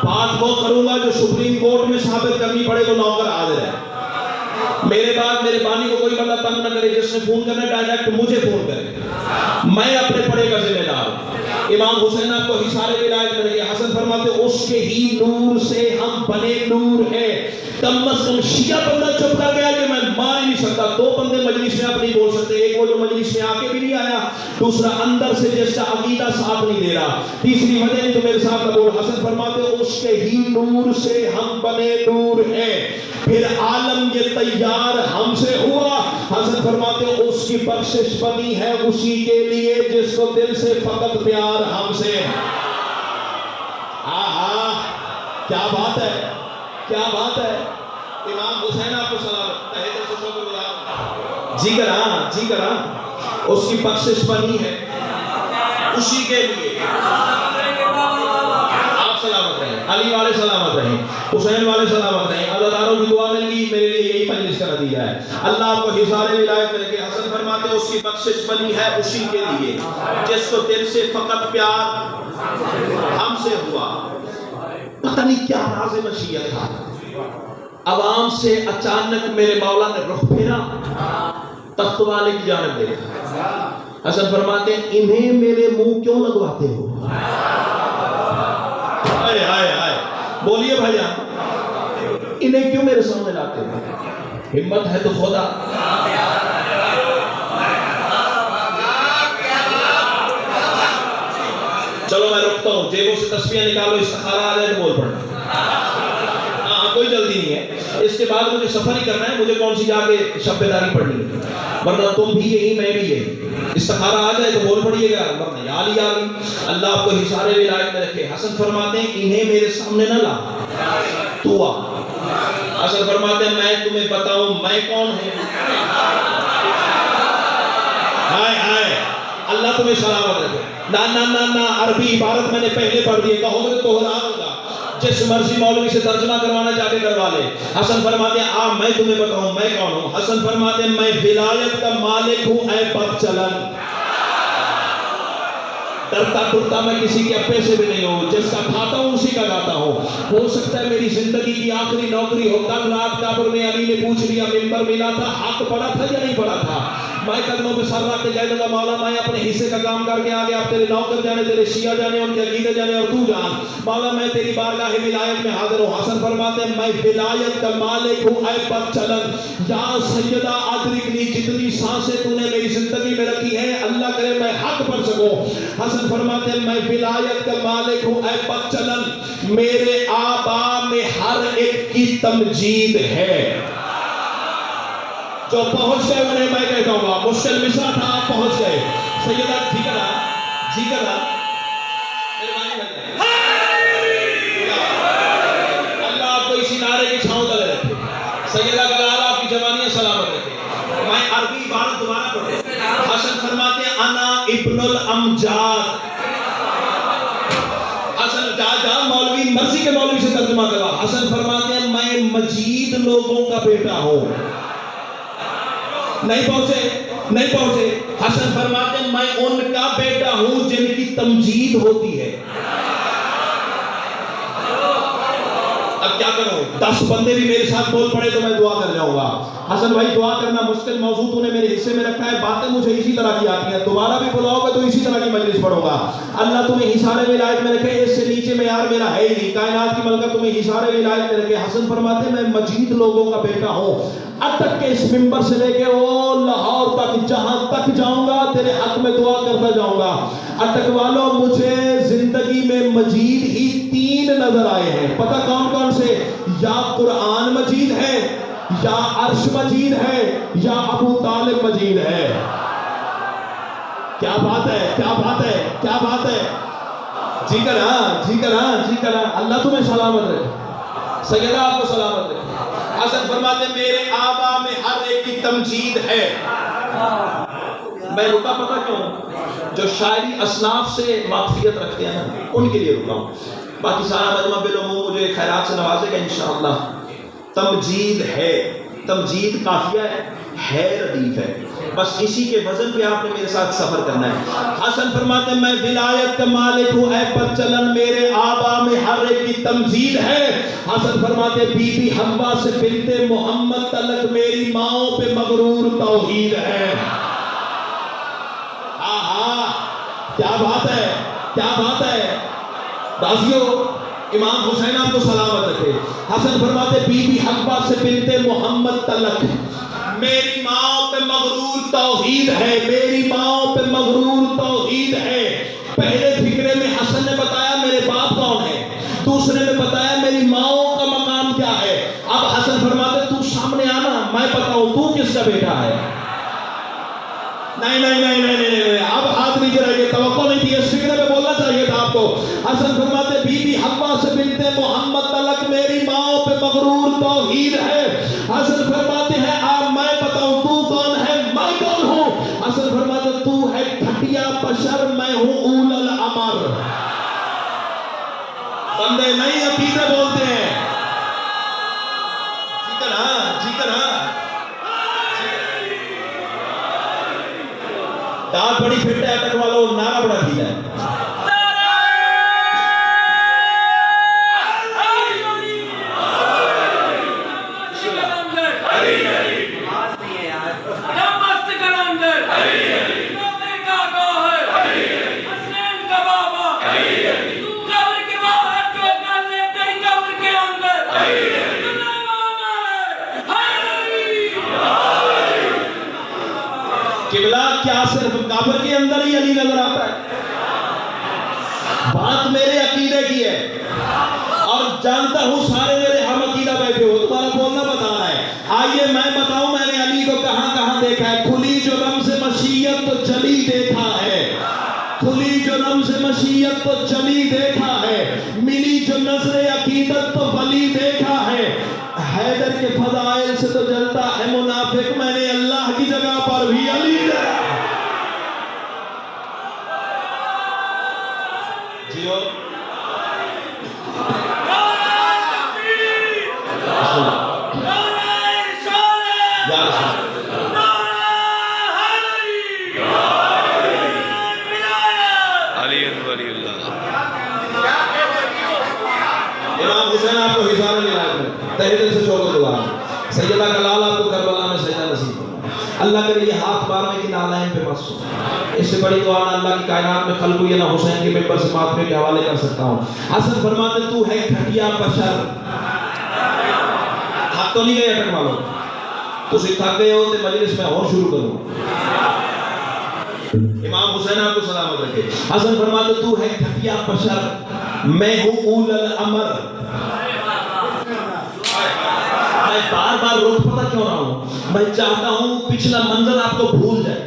بات وہ کروں گا جو سپریم کورٹ میں ثابت کرنی پڑے تو نوکر حاضر ہے۔ میرے بعد میرے بانی کو کوئی بندہ تنگ نہ کرے، جس نے فون کرنا ڈائریکٹ مجھے فون کرے، میں اپنے پڑے کا ذمہ دار ہوں۔ امام حسین آپ کو حصار ولایت میں رکھے۔ حسن فرماتے اس کے ہی نور سے ہم بنے نور ہیں۔ کم از کم شیعہ بندہ چپ کر گیا کہ میں مار ہی نہیں سکتا۔ دو بندے مجلس میں آپ نہیں بول سکتے، ایک وہ جو مجلس میں آ کے بھی نہیں آیا، دوسرا اندر سے جس کا عقیدہ ساتھ نہیں دے رہا، تیسری وجہ نہیں تو میرے ساتھ نہ بول۔ حسن فرماتے اس کے ہی نور سے ہم بنے نور ہیں، پھر عالم یہ تیار ہم سے ہوا۔ حسن فرماتے اس کی بخشش بنی ہے اسی کے لیے جس کو دل سے فقط پیار ہم سے۔ کیا بات ہے، کیا بات ہے۔ امام حسین آپ کو سلام، تہہ دل سے شکر گزار۔ جی کرا، جی کرا، اس کی بخشش بنی ہے اسی کے لیے۔ آپ سلامت رہیں، علی والے سلامت رہیں، حسین والے سلامت رہیں۔ عزاداروں کی دعا مل گئی، میرے لیے یہی مجلس کا نتیجہ ہے۔ اللہ آپ کو حصار ولایت میں رکھے۔ حسن فرماتے اس کی بخشش بنی ہے اسی کے لیے جس کو دل سے فقط پیار ہم سے ہوا۔ پتہ نہیں کیا راز مشیت تھا، عوام سے اچانک میرے مولا نے رخ پھیرا، تخت والے کی جانب دیکھا۔ حسن فرماتے ہیں انہیں میرے منہ کیوں لگواتے ہو؟ آئے آئے آئے، بولیے بھائی جان، انہیں کیوں میرے سامنے لاتے ہو؟ ہمت ہے تو خدا۔ چلو میں رکتا ہوں، جیبوں سے تسبیح نکالو، استخارہ آ جائے تو بول پڑنا۔ کوئی جلدی نہیں ہے، اس کے بعد مجھے سفر ہی کرنا ہے، مجھے کون سی جا کے شب بیداری پڑھنی ہے، ورنہ تم بھی یہی میں بھی یہی۔ استخارہ آ جائے تو بول پڑیے گا، ورنہ یا علی یا علی۔ اللہ آپ کو حصار ولایت میں رکھے۔ حسن فرماتے ہیں انہیں میرے سامنے نہ لا، تو آ۔ حسن فرماتے ہیں میں تمہیں بتاؤں میں کون ہوں۔ ہائے ہائے، اللہ تمہیں سلامت رکھے۔ نا نا نا نا، عربی عبارت میں نے پہلے پڑھ دی ہے، کہو گے تو ہرا ہوگا، جس مرضی مولوی سے ترجمہ کروانا جا کے کروا لے۔ حسن فرماتے ہیں آ میں تمہیں بتاؤں میں کون ہوں۔ حسن فرماتے ہیں میں ولایت کا مالک ہوں اے بد چلن، ڈرتا ڈرتا میں کسی کے اپنے سے بھی نہیں ہوں، جس کا کھاتا ہوں اسی کا گاتا ہوں۔ ہو سکتا ہے میری زندگی کی آخری نوکری ہو۔ کل رات قبر میں علی نے پوچھ لیا، ممبر ملا تھا، حق پڑا تھا یا نہیں پڑا تھا؟ میں قدموں پہ سر رکھ کے کہہ دوں گا مولا میں اپنے حصے کا کام کر کے آگے آپ تیرے نوکر جانے تیرے شیعہ جانے ان کے عقیدے جانے اور تو جان مولا میں تیری بارگاہ ولایت میں حاضر ہوں. حسن فرماتے ہیں میں ولایت کا مالک ہوں اے بد چلن یا سیدہ ادرکنی جتنی سانسیں تو نے میری زندگی میں رکھی ہے اللہ کرے میں حق پر سکوں. حسن فرماتے ہیں میں ولایت کا مالک ہوں اے بد چلن میرے آبا میں ہر ایک کی تمجید ہے. جو پہنچ گئے انہیں میں کہتا ہوں گا مشکل مصرع تھا آپ پہنچ گئے. سیدہ جی کرا اللہ آپ کو اسی نعرے کی چھاؤں تلے رکھے. سیدہ کلال آپ کی جوانیاں سلامت رکھے. میں عربی عبارت دوبارہ پڑھے. حسن فرماتے ہیں انا ابن الامجاد. حسن جا مولوی مرضی کے مولوی سے ترجمہ کرا. حسن فرماتے ہیں میں مجید لوگوں کا بیٹا ہوں. نہیں پہنچے. حسن فرماتے ہیں میں ان کا بیٹا ہوں جن کی تمجید ہوتی ہے. اب کیا کروں 10 بندے بھی میرے ساتھ بول پڑے تو میں دعا کر جاؤں گا. حسن بھائی دعا کرنا مشکل موضوع تو نے میرے حصے میں رکھا ہے. باتیں مجھے اسی طرح کی آتی ہیں. دوبارہ بھی بلاؤ گا تو اسی طرح کی مجلس پڑھوں گا. اللہ تمہیں حصار ولایت میں رکھے. اس سے نیچے معیار میرا ہے ہی نہیں. کائنات کی ملکہ تمہیں حصار ولایت میں رکھے. حسن فرماتے ہیں میں مجید لوگوں کا بیٹا ہوں. اب تک کہ اس ممبر سے لے کے وہ لاہور تک جہاں تک جاؤں گا تیرے حق میں دعا کرتا جاؤں گا. اب تک والوں مجھے زندگی میں مجید ہی 3 نظر آئے ہیں. پتہ کون کون سے؟ یا قرآن مجید ہے یا عرش مجید ہے یا ابو طالب مجید ہے. کیا بات ہے. جی کرا اللہ تمہیں سلامت رکھے. سیدہ آپ کو سلامت رکھے. حسن فرماتے ہیں میرے آبا میں ہر ایک کی تمجید ہے. میں رکا پتہ کیوں؟ جو شاعری اصناف سے واقفیت رکھتے ہیں ان کے لیے رکا ہوں. باقی سارا مجمع بالعموم مجھے خیرات سے نوازے گا انشاءاللہ. تمجید ہے. تمجید قافیہ ہے ردیف ہے. بس اسی کے وزن پہ آپ نے میرے ساتھ سفر کرنا ہے. حسن فرماتے ہیں میں ولایت کا مالک ہوں اے بد چلن میرے آبا میں ہر ایک کی تمجید ہے. حسن فرماتے ہیں بی بی حوا سے بنت محمد تلک میری ماؤں پہ مغرور توحید ہے. کیا بات ہے. دازیو امام حسین آپ کو سلامت رکھے. حسن فرماتے بی بی حوا سے بنت محمد تلک میری ماں پہ مغرور توحید ہے. پہلے فکرے میں حسن نے بتایا میرے باپ کون ہے. دوسرے نے بتایا میری ماں کا مقام کیا ہے. اب حسن فرماتے تو سامنے آنا میں بتاؤں تو کس کا بیٹا ہے. نہیں اب ہاتھ نیچے رہ گئے. توقع نہیں تھی اس فکرے میں بولنا چاہیے تھا آپ کو. حسن فرماتے بی بی حوا سے بنت محمد تلک میری ماں پہ مغرور توحید ہے. حسن فرماتے ہیں آپ میں بتاؤں تو کون ہے میں کون ہوں. حسن فرماتے تو ہے گھٹیا بشر میں ہوں اول الامر. بندے نہیں عقیدے بولتے ہیں. داد بڑی فٹ ہے تک والوں نعرہ بڑا کیا ہے. قبلہ کیا صرف قبر کے اندر ہی علی نظر آتا ہے؟ بات میرے عقیدے کی ہے اور جانتا ہوں سارے میرے ہم عقیدہ بیٹھے ہو. تمہارا بولنا بتانا ہے. آئیے میں بتاؤں میں نے علی کو کہاں کہاں دیکھا ہے. کھلی جو رمز مشیت تو جلی دیکھا ہے. ملی جو نظر عقیدت تو ولی دیکھا ہے. حیدر کے فضائل سے تو جلتا ہے منافق میں نے اللہ کی جگہ پر بھی علی دیکھا. جیو امام حسین آپ کو حصار ولایت میں تہہ دل سے چھوڑ دعا. سیدہ کلال آپ کو کربلا میں سجدہ نصیب. اللہ کرے یہ ہاتھ مارنے کی نالائن پہ مت سو. اس سے بڑی دعا نہ اللہ کی کائنات میں خلق ہوئی ہے، نہ حسین کے ممبر سے ماتمے کے حوالے کر سکتا ہوں. حسن فرماتے تو ہے گھٹیا بشر. ہاتھ تو نہیں گئے اٹک والوں، تسی تھک گئے ہو تو مجلس میں اور شروع کروں. امام حسین آپ کو سلامت رکھے. حسن فرماتے تو ہے گھٹیا بشر، میں ہوں اول الامر. میں بار بار روک پتہ کیوں رہا ہوں، میں چاہتا ہوں پچھلا منظر آپ کو بھول جائے.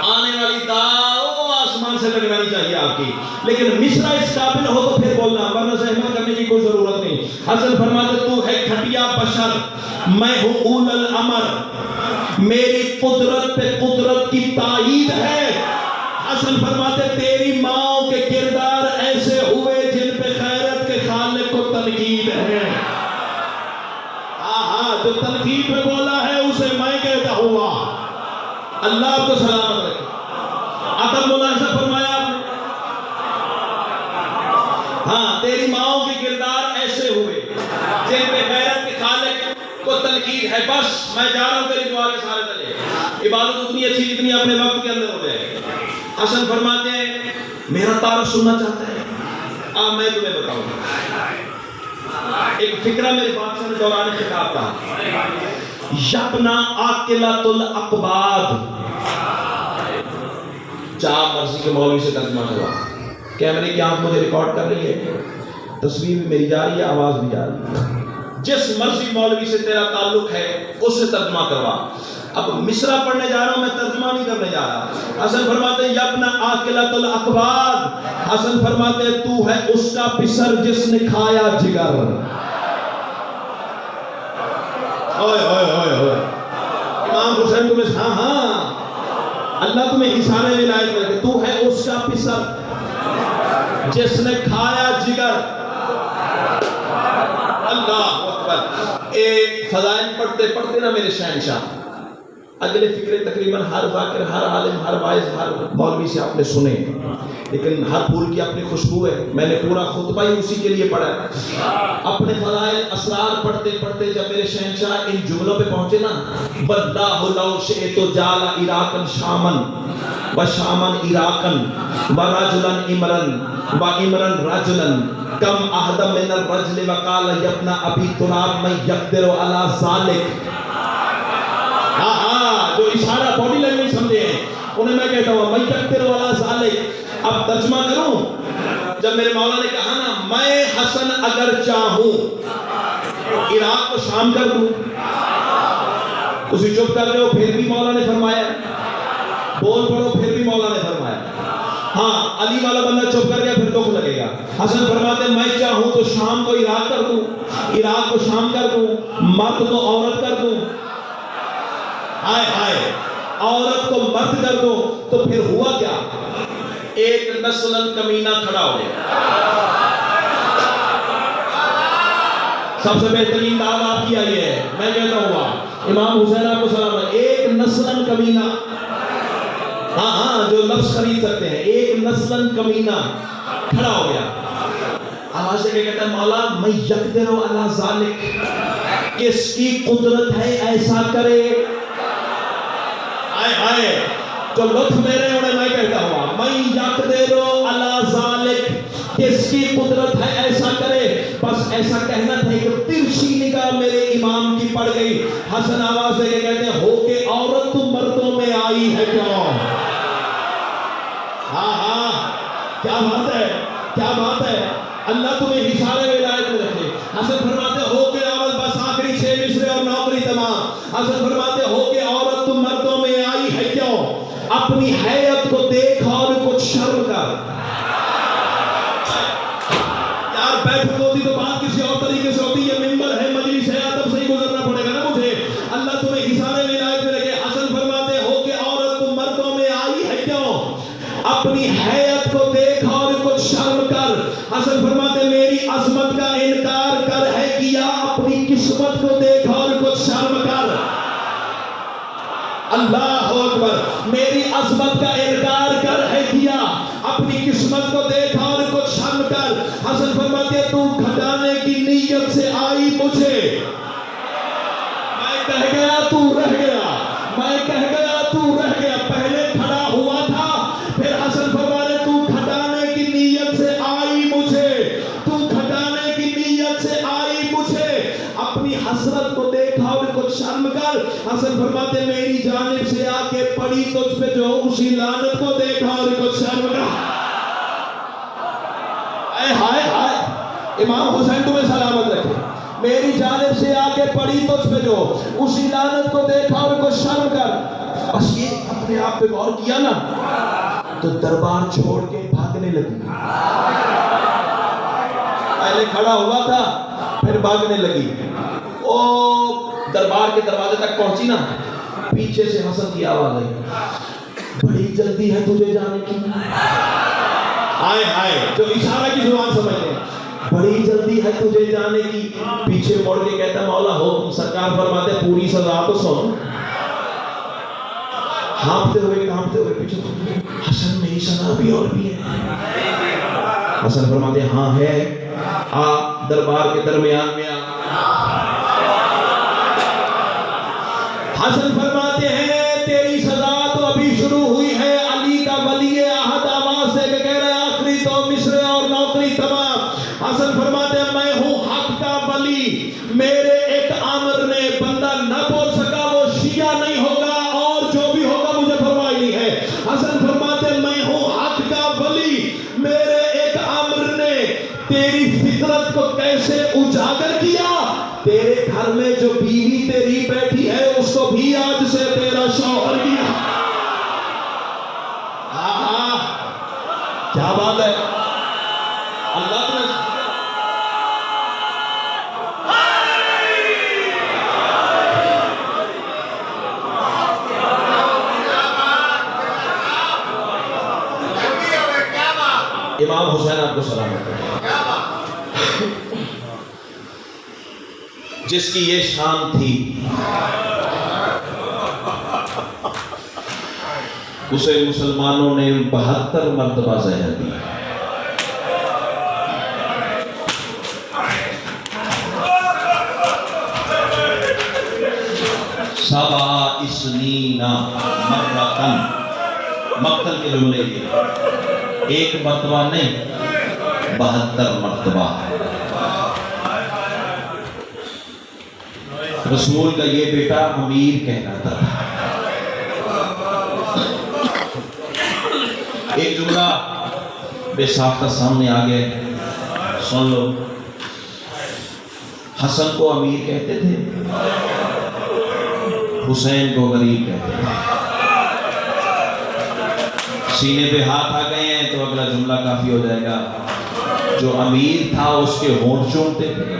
آنے والی دعا آسمان سے لگنانی چاہیے آپ کی، لیکن مصرع اس قابل ہو تو پھر بولنا، ورنہ زحمت کرنے کی کوئی ضرورت نہیں. حسن فرماتے تو ہے گھٹیا بشر، میں ہوں اول الامر، میری قدرت پہ قدرت کی تائید ہے. حسن فرماتے تیری ماں کے کردار ایسے ہوئے جن پہ خیرت کے خالق کو تنقید ہے. جو تنقید میں بولا ہے اسے میں کہتا ہوا. اللہ آپ کو سلامت رکھے. ادب ملاحظہ فرمایا آپ نے. ہاں تیری ماں کے کردار ایسے ہوئے جن پہ غیرت کے خالق کو تنقید ہے. بس میں جا رہا ہوں تیری دعا کے سارے تلے. عبادت اتنی اچھی جتنی اپنے وقت کے اندر ہو جائے. حسن فرماتے ہیں میرا تعارف سننا چاہتا ہے، میں تمہیں بتاؤں. ایک فکرہ میرے بادشاہ نے دوران خطاب کہا، یبنا عاقلۃ الاقباد. چاہ مرضی کے مولوی سے ترجمہ ہوا. کیمرے کی آنکھ مجھے ریکارڈ کر رہی ہے، تصویر بھی میری جا رہی ہے، آواز بھی جا رہی ہے. جس مرضی مولوی سے تیرا تعلق ہے اس سے ترجمہ کروا. اب مصرع پڑھنے جا رہا ہوں، میں ترجمہ نہیں کرنے جا رہا. حسن فرماتے ہیں یبنا عاقلۃ الاقباد. حسن فرماتے ہیں تو ہے اس کا پسر جس نے کھایا جگر. امام حسین تمہیں ہاں اللہ تمہیں احسان ولایت میں رکھے. تو ہے اس کا پسر جس نے کھایا جگر. اللہ اکبر. ایک فضائل پڑھتے پڑھتے نا میرے شہنشاہ، اگلے فکرے تقریباً ہر ذاکر، ہر عالم، ہر واعظ، ہر مولوی سے آپ نے سنے، لیکن ہر پھول کی اپنی خوشبو ہے. میں نے پورا خطبہ ہی اسی کے لیے پڑھا ہے. اپنے فضائل اسرار پڑھتے پڑھتے جب میرے شہنشاہ ان جملوں پہ پہنچے نا، واللہ لو شئت جعل عراقا شاما وشاما عراقا ورجلا امرا وامرا رجلا کم احد من الرجل وقال یا ابن ابی تراب من یقدر علی ذلک. جو اشارہ باڈی لینگویج سمجھے ہیں انہیں میں کہتا ہوں میں یقدر علی ذلک. اب ترجمہ کروں. جب میرے مولا نے کہا نا میں حسن اگر چاہوں عراق کو شام کر دوں، تسی چپ کر رہے ہو پھر بھی مولا نے فرمایا، بول پڑھو پھر بھی مولا نے فرمایا. ہاں علی والا بندہ چپ کر گیا پھر دکھ لگے گا. حسن فرماتے ہیں میں چاہوں تو شام کو عراق کر دوں، عراق کو شام کر دوں، مرد کو عورت کر دوں. ہائے ہائے، عورت کو مرد کر دو. تو پھر ہوا کیا؟ ایک نسلاً کمینہ کھڑا ہو گیا. سب سے بہترین دعوت آپ کی آئی ہے. میں کہتا ہوا امام حسین آپ کو سلام ہے. ایک نسلاً کمینہ، ہاں جو لفظ خرید سکتے ہیں، ایک نسلاً کمینہ کھڑا ہو گیا. آواز سے کہتا ہے مولا میں یقدر علی ذالک، کس کی قدرت ہے ایسا کرے. آئے آئے جو لطف دے رہے انہیں میں کہتا ہوا میں یقدر علی ذالک، کس کی قدرت ہے ایسا کرے. بس ایسا کہنا تھا کہ ترچھی نگاہ میرے امام کی پڑ گئی. حسن آواز دے کے کہتے ہیں ہو کے عورت تو مردوں میں آئی ہے کیوں. ہاں ہاں کیا بات ہے، کیا بات ہے. اللہ تمہیں حصار ولایت میں رکھے. حسن فرماتے ہو کے عورت، بس آخری 6 مصرے اور نوکری تمام. حسن فرماتے ہو کے عورت تو مردوں میں آئی ہے کیوں. اپنی حیت کو دیکھ اور کچھ شرم کر. یار بیٹھک ہوتی تو بات کسی اور طریقے سے ہوتی. یہ ممبر ہے، مجلس ہے، ادب سے ہی گزرنا پڑے گا نا مجھے. اللہ تمہیں حصار ولایت میں رکھے. حسن فرماتے ہو کہ عورت تو مردوں میں آئی ہے کیوں. اپنی حیت کو دیکھ اور کچھ شرم کر. حسن فرماتے میری عظمت کا انکار کر ہے کیا، اپنی قسمت کو دیکھ اور کچھ شرم کر. اللہ اکبر. میری عظمت کا انکار کر ہے کیا، اپنی قسمت کو دیکھ اور کچھ شرم کر. حسن فرماتے تو گھٹانے کی نیت سے آئی مجھے، میں کہہ گیا تو رہ گیا، میں حسرت کو دیکھا اور کچھ شرم کر. حسن فرماتے میری جانب سے آ کے پڑی تجھ پہ جو اسی لعنت کو دیکھا اور کچھ شرم کر. اے ہائے ہائے. امام حسین تمہیں سلامت رکھے. میری جانب سے آ کے پڑی تجھ پہ جو اسی لعنت کو دیکھا اور کچھ شرم کر. بس یہ اپنے آپ پہ غور کیا نا تو دربار چھوڑ کے بھاگنے لگی. پہلے کھڑا ہوا تھا پھر بھاگنے لگی. او دربار کے دروازے تک پہنچی نا, پیچھے سے حسن کی آواز آئی, بڑی جلدی ہے تجھے جانے کی. ہائے ہائے, جو اشارہ کی زبان سمجھ لیں, بڑی جلدی ہے تجھے جانے کی. پیچھے مڑ کے کہتا مولا حکم. سرکار فرماتے پوری سزا تو سن. ہانپتے ہوئے کانپتے ہوئے پیچھے, حسن میری سزا بھی اور بھی ہے. حسن فرماتے ہاں ہے. آ دربار کے درمیان میں آ. حسن فرماتے ہیں تیری سزا تو ابھی شروع ہوئی ہے. علی کا ولی عہد آواز سے کہ کہہ رہے آخری تو مصر اور نوکری تمام. حسن فرماتے ہیں میں ہوں حق کا ولی. میرے ایک آمر نے بندہ نہ بول سکا وہ شیعہ نہیں ہوگا, اور جو بھی ہوگا مجھے پرواہ نہیں ہے. حسن فرماتے ہیں میں ہوں حق کا ولی. میرے ایک آمر نے تیری فطرت کو کیسے اجاگر کیا. تیرے گھر میں جو بیوی تیری بیٹھی ہے اس کو بھی آج سے تیرا شوہر کیا. ہاں کیا بات ہے. اللہ تمہیں امام حسین آپ کو سلامت ہے. جس کی یہ شان تھی اسے مسلمانوں نے 72 مرتبہ زہر دی. سبع اسنین مرتن, مقتل کے جملے یہ ایک مرتبہ نہیں 72 مرتبہ. رسول کا یہ بیٹا امیر کہلاتا تھا. ایک جملہ بے ساختہ سامنے آ گئے, سن لو. حسن کو امیر کہتے تھے, حسین کو غریب کہتے تھے. سینے پہ ہاتھ آ گئے ہیں تو اگلا جملہ کافی ہو جائے گا. جو امیر تھا اس کے ہونٹ چومتے تھے.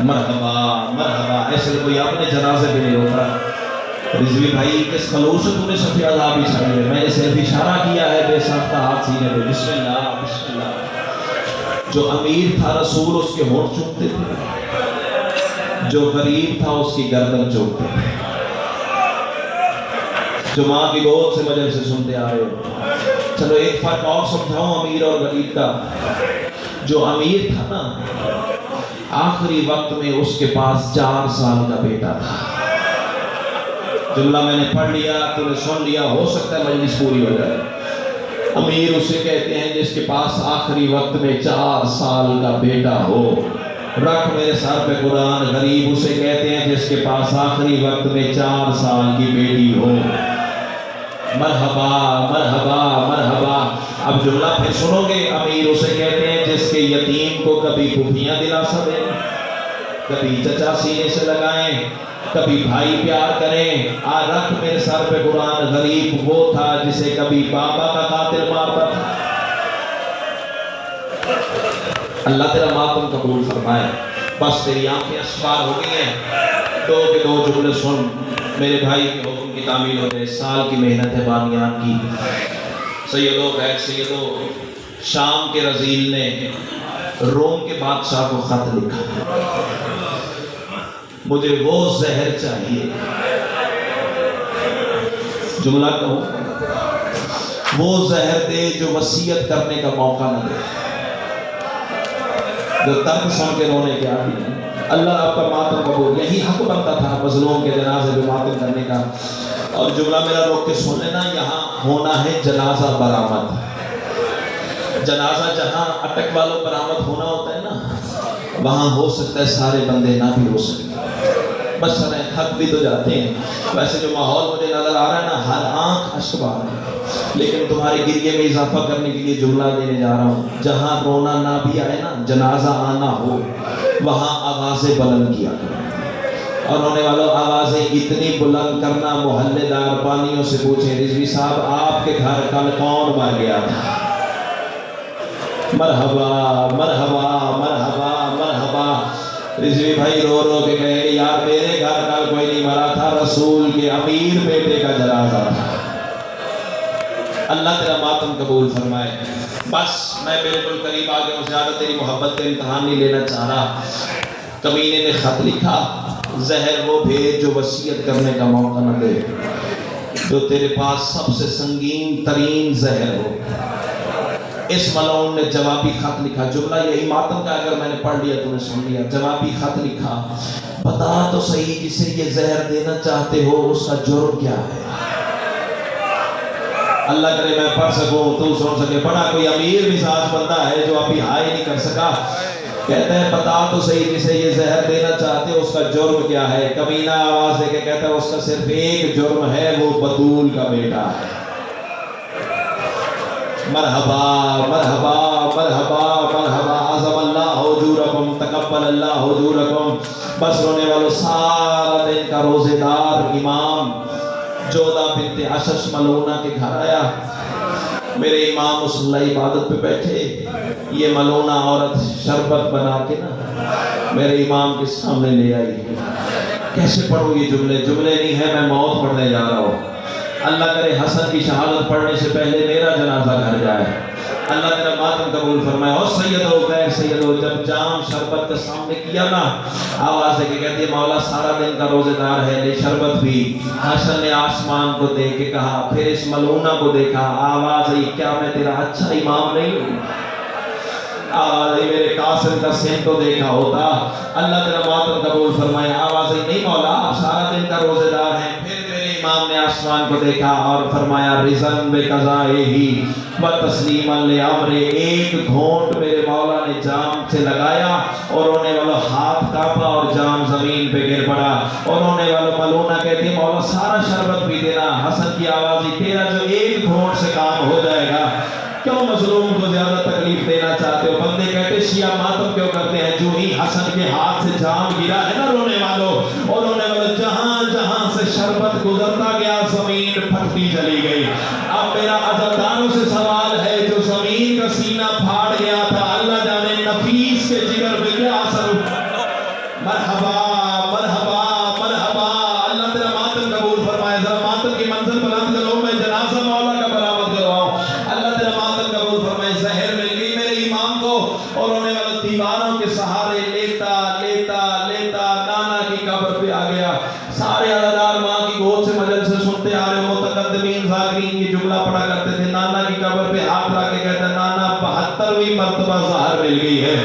مرحبا مرحبا. ایسے کوئی اپنے جنازے پہ نہیں ہوتا. رضوی بھائی کس خلوص سے تم نے صفی عذاب بچھائی ہے. میں نے صرف اشارہ کیا ہے بے ساختہ ہاتھ سینے پہ. بسم اللہ بسم اللہ. جو امیر تھا رسول اس کے ہونٹ چومتے تھے. جو غریب تھا اس کی گردن چومتے تھے. جو ماں کی گود سے مجھے سے سنتے آ رہے ہو. چلو ایک فرق اور سمجھاؤں امیر اور غریب کا. جو امیر تھا نا آخری وقت میں اس کے پاس 4 سال کا بیٹا تھا. جملہ میں نے پڑھ لیا تو نے سن لیا, ہو سکتا ہے مجلس پوری ہو جائے. امیر اسے کہتے ہیں جس کے پاس آخری وقت میں 4 سال کا بیٹا ہو. رکھ میرے سر پہ قرآن. غریب اسے کہتے ہیں جس کے پاس آخری وقت میں 4 سال کی بیٹی ہو. مرحبا مرحبا مرحبا. اب جملہ پھر سنو گے. امیر اسے کہتے ہیں جس کے یتیم کو کبھی پھوپھیاں دلاسا دیں, کبھی چچا سینے سے لگائیں, کبھی بھائی پیار کریں. رکھ میرے سر پہ قرآن. غریب وہ تھا جسے کبھی بابا کا قاتل مارتا تھا. اللہ تیرا ماتم قبول فرمائے. بس تیری آنکھیں اسفار ہو گئی ہیں. 2 کے 2 جملے سن. میرے بھائی کے حکم کی تعمیل ہو جائے. سال کی محنت ہے بانیان کی. سیدو غیر سیدو, شام کے رزیل نے روم کے بادشاہ کو خط لکھا. مجھے وہ زہر چاہیے. جملہ کہو, وہ زہر دے جو وصیت کرنے کا موقع نہ دے, جو تنگ سن کے رونے کے عادی ہیں. اللہ آپ کا ماتم قبول. یہی حق بنتا تھا مظلوم کے جنازے پہ ماتم کرنے کا. اور جملہ میرا روک کے سن لینا. یہاں ہونا ہے جنازہ برآمد. جنازہ جہاں اٹک والوں برآمد ہونا ہوتا ہے نا, وہاں ہو سکتا ہے سارے بندے نہ بھی ہو سکتے، بس تھک بھی تو جاتے ہیں۔ ویسے جو ماحول مجھے نظر آ رہا ہے نا، ہر آنکھ اشک بہا رہی ہے، لیکن تمہارے گریے میں اضافہ کرنے کے لیے جملہ دینے جا رہا ہوں، جہاں رونا نہ بھی آئے نا، جنازہ آنا ہو، وہاں آوازیں بلند کیا کرو۔ اور ہونے والوں آوازیں اتنی بلند کرنا، محلے دار بانیوں سے پوچھیں رضوی صاحب آپ کے گھر کل کون مر گیا تھا؟ مرحبا مرحبا مرحبا مرحبا۔ رضوی بھائی رو رو کے کہے کہ یار میرے گھر کل کوئی نہیں مرا تھا، رسول کے امیر بیٹے کا جنازہ تھا۔ اللہ تیرا ماتم قبول فرمائے۔ بس میں بالکل قریب آ گیا ہوں، زیادہ تیری محبت کا امتحان نہیں لینا چاہ رہا۔ کمینے نے خط لکھا، زہر وہ بھیج جو وصیت کرنے کا موقع نہ دے، جو تیرے پاس سب سے سنگین ترین زہر ہو۔ اس ملعون نے جوابی خط لکھا، جملہ یہی ماتم کا اگر میں نے پڑھ لیا تو نے سن لیا۔ جوابی خط لکھا، بتا تو صحیح جسے یہ زہر دینا چاہتے ہو اس کا جرم کیا ہے؟ اللہ کرے میں پڑھ سکوں تو سن سکے۔ بڑا کوئی امیر مزاج بندہ ہے جو ابھی ہائے نہیں کر سکا، کہتا ہے بتا تو صحیح جسے یہ زہر دینا چاہتے ہو اس کا جرم کیا ہے؟ کمینہ آواز دے کے کہتا ہے اس کا صرف ایک جرم ہے، وہ بطول کا بیٹا ہے۔ مرحبا مرحبا مرحبا مرحبا، عظم اللہ حضورکم، تقبل اللہ حضورکم۔ بس رونے والوں، سارا دن کا روزے دار امام جودہ بنت اشش ملعونہ کے گھر آیا۔ میرے امام مصلی عبادت پہ بیٹھے، یہ ملعونہ عورت شربت بنا کے نا میرے امام کے سامنے لے آئی۔ کیسے پڑھوں یہ جملے؟ جملے نہیں ہے، میں موت پڑھنے جا رہا ہوں۔ اللہ کرے حسن کی شہادت پڑھنے سے پہلے میرا جنازہ گھر جائے۔ اللہ تیرا ماتم قبول فرمائے۔ اور سیدو خیر سیدو، جب جام شربت کے سامنے کیا نا، آواز دے کے کہتی ہے مولا سارا دن کا روزے دار ہے، لے شربت بھی۔ حسن نے آسمان کو دیکھ کے کہا، پھر اس ملعونہ کو دیکھا، آواز آئی کیا میں تیرا اچھا امام نہیں ہوں؟ آواز آئی میرے قاسم کا سین تو دیکھا ہوتا۔ اللہ تیرا ماتم قبول فرمائے۔ آواز آئی نہیں مولا آپ سارا دن کا روزے دار ہیں۔ پھر میرے امام نے آسمان کو دیکھا اور فرمایا رضن بقضائہ و تسلیما لامرہ، ایک گھونٹ میرے مولا نے جام سے لگایا اور رونے والا ہاتھ کانپا اور جام زمین پہ گر پڑا۔ اور رونے والا ملعونہ کہتی ہے مولا سارا شربت بھی دینا۔ حسن کی آواز ہی تیرا جو ایک گھونٹ سے کام ہو جائے گا، کیوں مظلوم کو زیادہ تکلیف دینا چاہتے ہو؟ بندے کہتے شیعہ ماتم کیوں کرتے ہیں؟ جو ہی حسن کے ہاتھ سے جام گرا ہے نا رونے والوں، اور رونے والوں جہاں جہاں سے شربت گزرتا گیا زمین پھٹتی چلی گئی۔ اب میرا عزاداروں سے سوال ہے، جو زمین کا سینہ پھاڑ گیا تھا، اللہ جانے نفیس کے جگر میں کیا اثر۔ مرحبا مرحبا مرحبا، اللہ تیرا ماتم قبول فرمائے۔ ذرا ماتم کی منزل بلند کرو، میں جنازہ مولا کا برآمد کرواؤں۔ اللہ تیرا ماتم قبول فرمائے۔ زہر مل گئی میرے امام کو، اور رونے والے دیواروں کے سہارے لیتا لیتا لیتا نانا کی قبر پہ آ گیا۔ سارے عزادار ماں کی گود سے مجل سے سنتے آ رہے، متقدمین ذاکرین یہ جملہ پڑھا کرتے تھے، نانا کی قبر پہ ہاتھ رکھ کے کہتا نانا 72ویں مرتبہ زہر مل گئی ہے۔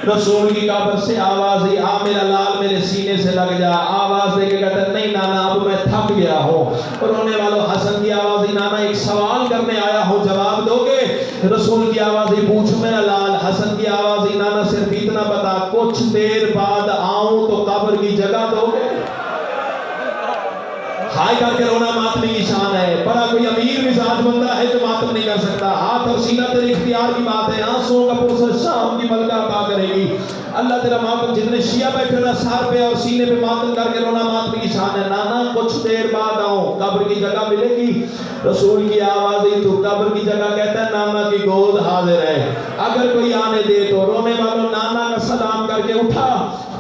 رسول کی قبر سے آواز آئی آ میرا لال میرے سینے سے لگ جا۔ آواز دے کے کہتا ہے نہیں نانا اب میں تھک گیا ہوں۔ اور رونے والوں حسن کی آواز آئی نانا ایک سوال کرنے آیا ہوں، جواب دو گے؟ رسول کی آواز آئی پوچھ میرا لال۔ حسن کی آواز آئی نانا صرف اتنا بتا، کچھ دیر بعد آؤں تو قبر کی جگہ دو گے؟ ہائے کر کے رونا ماتمی کی شان ہے۔ بڑا کوئی امیر مزاج بندہ ہے جو ماتم نہیں کر سکتا۔ ہاتھ اور سینہ تیرے اختیار کی بات ہے، آنسوں کا پرسر شام کی ملکہ عطا کرے گی۔ اللہ تیرا ماتم، جتنے شیعہ بیٹھے نا سار پہ اور سینے پہ ماتم کر کے رونا ماتمی کی شان ہے۔ نانا کچھ دیر بعد آؤں، قبر کی جگہ ملے گی؟ رسول کی آواز آئی تو قبر کی جگہ، کہتا ہے نانا کی گود حاضر ہے، اگر کوئی آنے دے تو۔ رونے والوں نانا کا سلام کر کے اٹھا،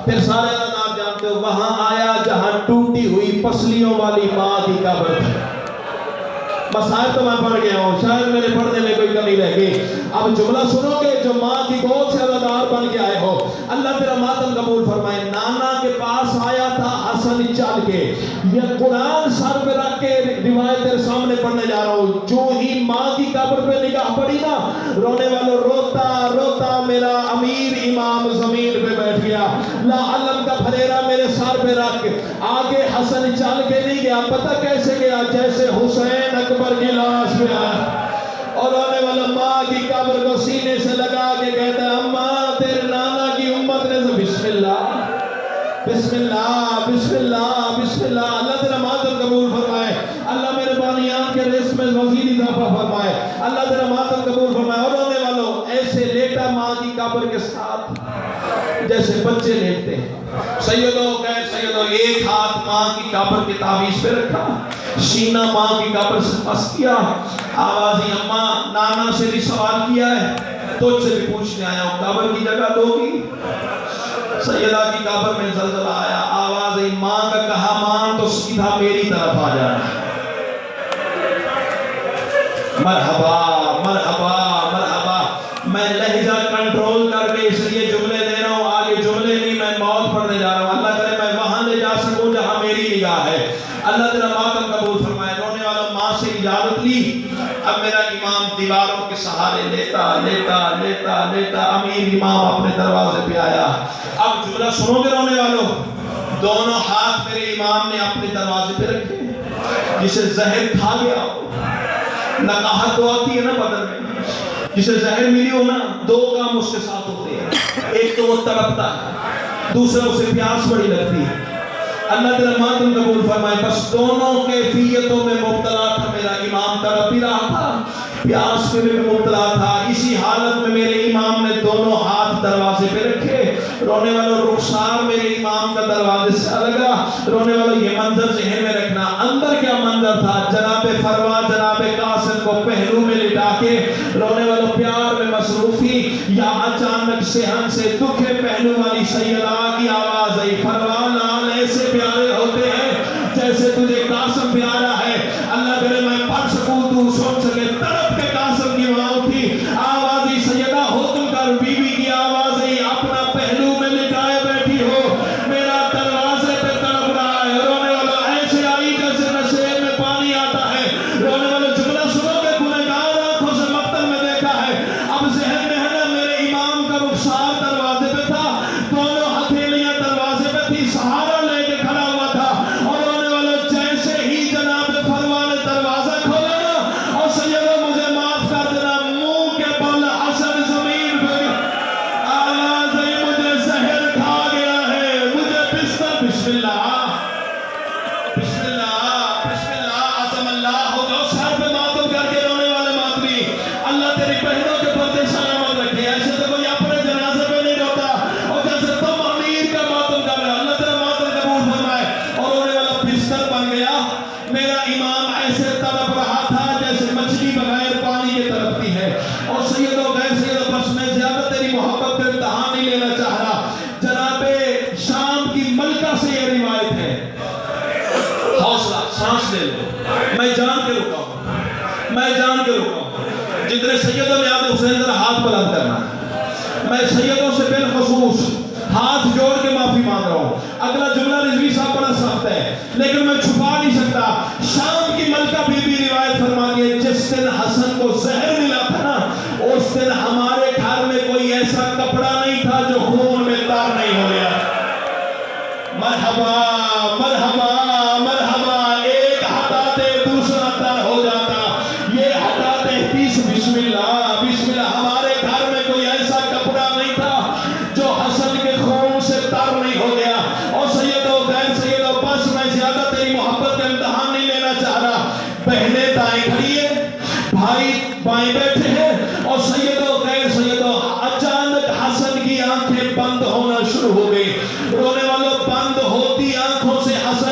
پھر سارے عزادار جانتے ہو وہاں آیا جہاں ٹوٹی ہوئی پسلیوں والی ماں کی قبر تھی۔ مسائل تو میں پڑھ گیا ہوں، شاید میرے پڑھنے میں کوئی کمی رہ گئی۔ اب جملہ سنو گے جو ماں کی گود سے عزادار بن کے آئے ہو۔ اللہ تیرا ماتم قبول فرمائے۔ نانا کے پاس آیا تھا حسن چل کے، یہ قرآن سر پہ رکھ کے روایت تیرے سامنے پڑھنے جا رہا ہوں۔ جو ہی ماں کی قبر پہ نگاہ پڑی نا، رونے والوں روتا روتا میرا امیر امام زمین پہ بیٹھ گیا، لا علم کا پھریرا میرے سر پہ رکھ۔ آگے حسن چل کے نہیں گیا، پتہ کیسے گیا؟ جیسے حسین اکبر کی لاش پہ آیا، اور رونے والا ماں کی قبر کو سینے سے لگا کے کہتا ہے اماں تیرے نانا کی امت نے بسم اللہ بسم اللہ بسم اللہ. اللہ تیرا ماتم قبول فرمائے. اللہ میرے بانیان کے رزق میں مزید اضافہ فرمائے. اللہ تیرا ماتم قبول فرمائے. اور رونے والوں ایسے لیٹا ماں کی قبر کے ساتھ جیسے بچے لیٹتے ہیں. سیدوں غیر سیدوں ایک ہاتھ ماں کی قبر کی تعویذ پہ رکھا, سینہ ماں کی قبر سے پس کیا, آوازی اماں نانا سے بھی سوال کیا ہے, تجھ سے بھی پوچھنے آیا ہوں قبر کی جگہ دو گی. سیدہ کی قبر میں زلزلہ آیا, آواز ماں کا کہا مان تو سیدھا میری طرف آ جانا. مرحبا مرحبا مرحبا. میں لہجہ کنٹرول کر کے اس لیے جملے دے رہا ہوں, آگے جملے نہیں میں موت پڑھنے جا رہا ہوں. اللہ کرے میں وہاں لے جا سکوں جہاں میری نگاہ ہے. اللہ تیرا ماتم قبول فرمائے. رونے والا ماں سے اجازت لی. اب میرا امام دیواروں کے سہارے لیتا لیتا لیتا لیتا امیر امام اپنے دروازے پہ آیا. اب جملہ سنو گے رونے والوں, دونوں ہاتھ میرے امام نے اپنے دروازے پہ رکھے. جسے زہر کھا گیا نقاہت تو آتی ہے نا بدن میں, جسے زہر ملی ہو نا دو کام اس کے ساتھ ہوتے ہیں. ایک تو وہ تڑپتا ہے, دوسرا اسے پیاس بڑی لگتی ہے. اللہ تیرا ماتم قبول فرمائے. بس دونوں کیفیتوں میں مبتلا تھا میرا امام. تڑپ بھی رہا تھا, پیاس میں بھی مبتلا تھا. اسی حالت میں میرے امام نے دونوں ہاتھ دروازے پہ رکھے. رونے والوں رخسار میرے امام کا دروازے سے لگا. رونے والوں یہ منظر ذہن میں رکھنا. اندر کیا منظر تھا, جناب فروا جناب قاسم کو پہلو میں لٹا کے رونے والوں پیار میں مصروفی, یا اچانک صحن سے دکھے پہلو والی سیدہ کی آواز آئی, فروا لال ایسے پیارے ہوتے ہیں جیسے تجھے قاسم پیارا ہے. اللہ کرے میں پڑھ سکوں تو سن سکے. تڑپ کے قاسم کی ماں اٹھی, آوازی سیدہ حکم کر. بی بی کی آواز آئی, اپنا پہلو میں لٹائے بیٹھی ہو, میرا دروازے پہ تڑپ رہا ہے. رونے والا ایسے آئی جیسے نشے میں پانی آتا ہے. رونے والا جملہ سنو گے گنہگار آنکھوں سے مقتل میں دیکھا ہے. اب ذہن میں ہے نا میرے امام کا رخسار دروازے پہ تھا, دونوں ہتھیلیاں دروازے پہ تھی, سہارا لے کے کھڑا ہوا تھا. اور رونے والا جیسے ہی جناب فروا نے دروازہ کھولا نا, اور سیدہ مجھے معاف کر دینا, منہ کے بل حسن زمین پہ آواز آئی, مجھے زہر کھا گیا ہے, مجھے بستر. بسم اللہ بسم اللہ بسم اللہ. عظم اللہ ہو جاؤ سر پہ ماتم کر کے رونے والے ماتمی. اللہ تیری بہنوں کے پردے سلامت رکھے. ایسے تو کوئی اپنے جنازے پہ نہیں روتا, اور جیسے تم امیر کا ماتم کر رہے. اللہ تیرا ماتم قبول فرمائے. اور رونے والا بستر بن گیا. میرا امام ایسے تڑپ رہا تھا جیسے مچھلی بغیر پانی کے تڑپتی ہے. اور سیدوں غیر سیدوں بس میں زیادہ تیری محبت کا امتحان نہیں لینا چاہ رہا. جناب شام کی ملکہ سے یہ روایت ہے, حوصلہ سانس لے لو. میں جان کے رکا ہوں, میں جان کے رکا ہوں. جتنے سیدوں میں آتے حسین ذرا ہاتھ بلند کرنا. میں سیدوں سے بالخصوص ہاتھ جوڑ کے معافی مانگ رہا ہوں. اگلا جملہ رضوی صاحب بڑا سخت ہے لیکن میں چھپا نہیں سکتا. شام کی ملکہ بی بی روایت فرماتی ہے, جس دن حسن کو زہر ملا تھا نا, اس دن ہمارے گھر میں کوئی ایسا کپڑا نہیں تھا جو خون میں تار نہیں ہو گیا. مرحبا مرحبا مرحبا. ایک ہٹاتے دوسرا تر ہو جاتا, یہ ہٹاتے بسم اللہ بسم اللہ. ہمارے گھر میں کوئی ایسا کپڑا نہیں تھا جو حسن کے خون سے تر نہیں ہو گیا. اور سیدوں غیر سیدوں بس میں زیادہ تیری محبت کا امتحان نہیں لینا چاہ رہا. بہنیں دائیں کھڑی ہے, بھائی بائیں بیٹھے ہیں. اور سیدوں غیر سیدوں اچانک حسن کی آنکھیں بند ہونا شروع ہو گئی. رونے والوں بند ہوتی آنکھوں سے حسن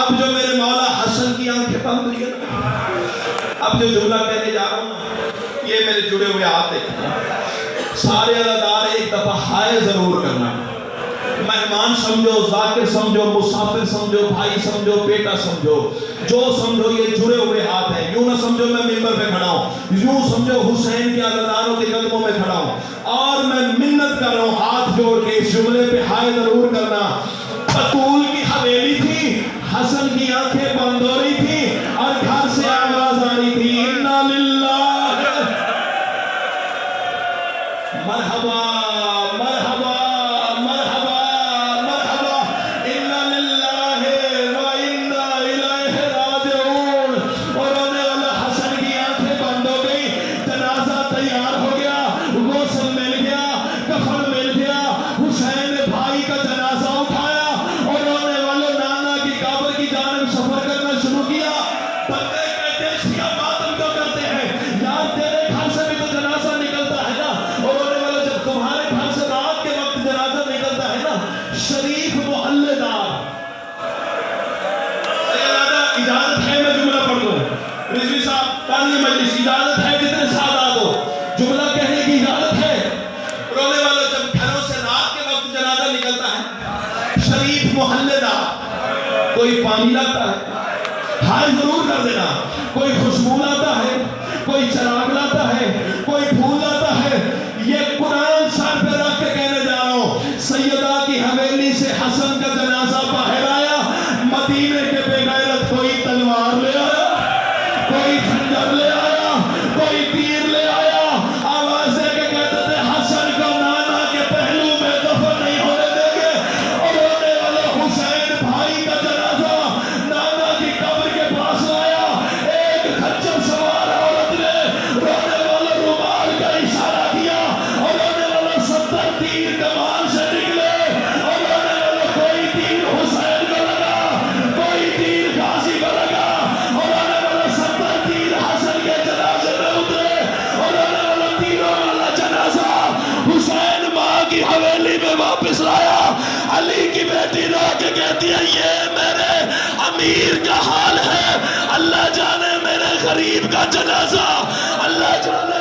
اب جو میرے مولا حسن کی آنکھیں بند ہوئی ہے نا، اب جو جملہ کہنے جا رہا ہوں نا، یہ میرے جڑے ہوئے ہاتھ دیکھیں، سارے ادادار ایک دفعہ ہائے ضرور کرنا، مہمان سمجھو، ذاکر سمجھو، مسافر سمجھو، بھائی سمجھو، بیٹا سمجھو، جو سمجھو یہ جڑے ہوئے ہاتھ ہیں، یوں نہ سمجھو میں ممبر پہ کھڑا ہوں، یوں سمجھو حسین کے اداداروں کے قدموں میں کھڑا ہوں، اور میں منت کر رہا ہوں ہاتھ جوڑ کے اس جملے پہ ہائے ضرور کرنا۔ بطول کی حویلی تھی، حسن کی آنکھیں بند ہو رہی تھی اور گھر سے آواز آ رہی تھی، اِنَّا لِلَّهِ مرحبا مرحبا مرحبا مرحبا اِنَّا لِلَّهِ وَإِنَّا إِلَيْهِ راجعون۔ اور رونے والا حسن کی آنکھیں بند ہو گئی، جنازہ تیار ہو گیا، غسل مل گیا، کفن مل گیا، حسین نے بھائی کا جنازہ اٹھایا اور رونے والے نانا کی قبر کی جانب سفر کرنا شروع کیا۔ بندے کہتے ہیں شیعہ ماتم کیوں کرتے ہیں؟ یار تیرے گھر سے بھی تو جنازہ نکلتا ہے نا، اور رونے والا جب تمہارے گھر سے رات کے وقت جنازہ نکلتا ہے نا، شریف محلے دار، اجازت ہے میں جملہ پڑھ دوں؟ رضوی صاحب پانی مجلس، اجازت ہے جتنے سادات ہو جملہ کہنے کی اجازت ہے؟ رونے والا جب گھروں سے رات کے وقت جنازہ نکلتا ہے، شریف محلے دار، کوئی پانی لاتا ہے، ہائے ضرور کر دینا، کوئی خوشبو لاتا ہے، کوئی چراغ لاتا ہے، کوئی پھول لاتا ہے، یہ قرآن سر پہ رکھ کے کہنے جا رہا ہوں، سیدہ کی حویلی سے حسن کا جنازہ باہر آیا، مدینے کے بے غیرت کوئی تلوار لے آیا، کوئی خنجر لے آیا، کوئی تیر لے آیا، آواز دے کے کہتے تھے حسن کو نانا کے پہلو میں دفن نہیں ہونے دیں گے، اور رونے والے حسین بھائی کا جنازہ نانا کی قبر کے پاس لایا، ایک خچر سوار عورت نے رونے والا رومال کا اشارہ کیا، اور رونے والا 70 تیر کمان سے نکلے، اور رونے والا کوئی تیر حسین کو لگا، کوئی تیر غازی کو لگا، اور رونے والا 70 تیر حسن کے جنازے میں اترے، اور رونے والا تیروں والا جنازہ حسین ماں کی حویلی میں واپس لایا۔ علی کی بیٹی رو کے کہتی ہے یہ میرے امیر کا حال ہے، اللہ جانے میرے غریب کا جنازہ، اللہ جانے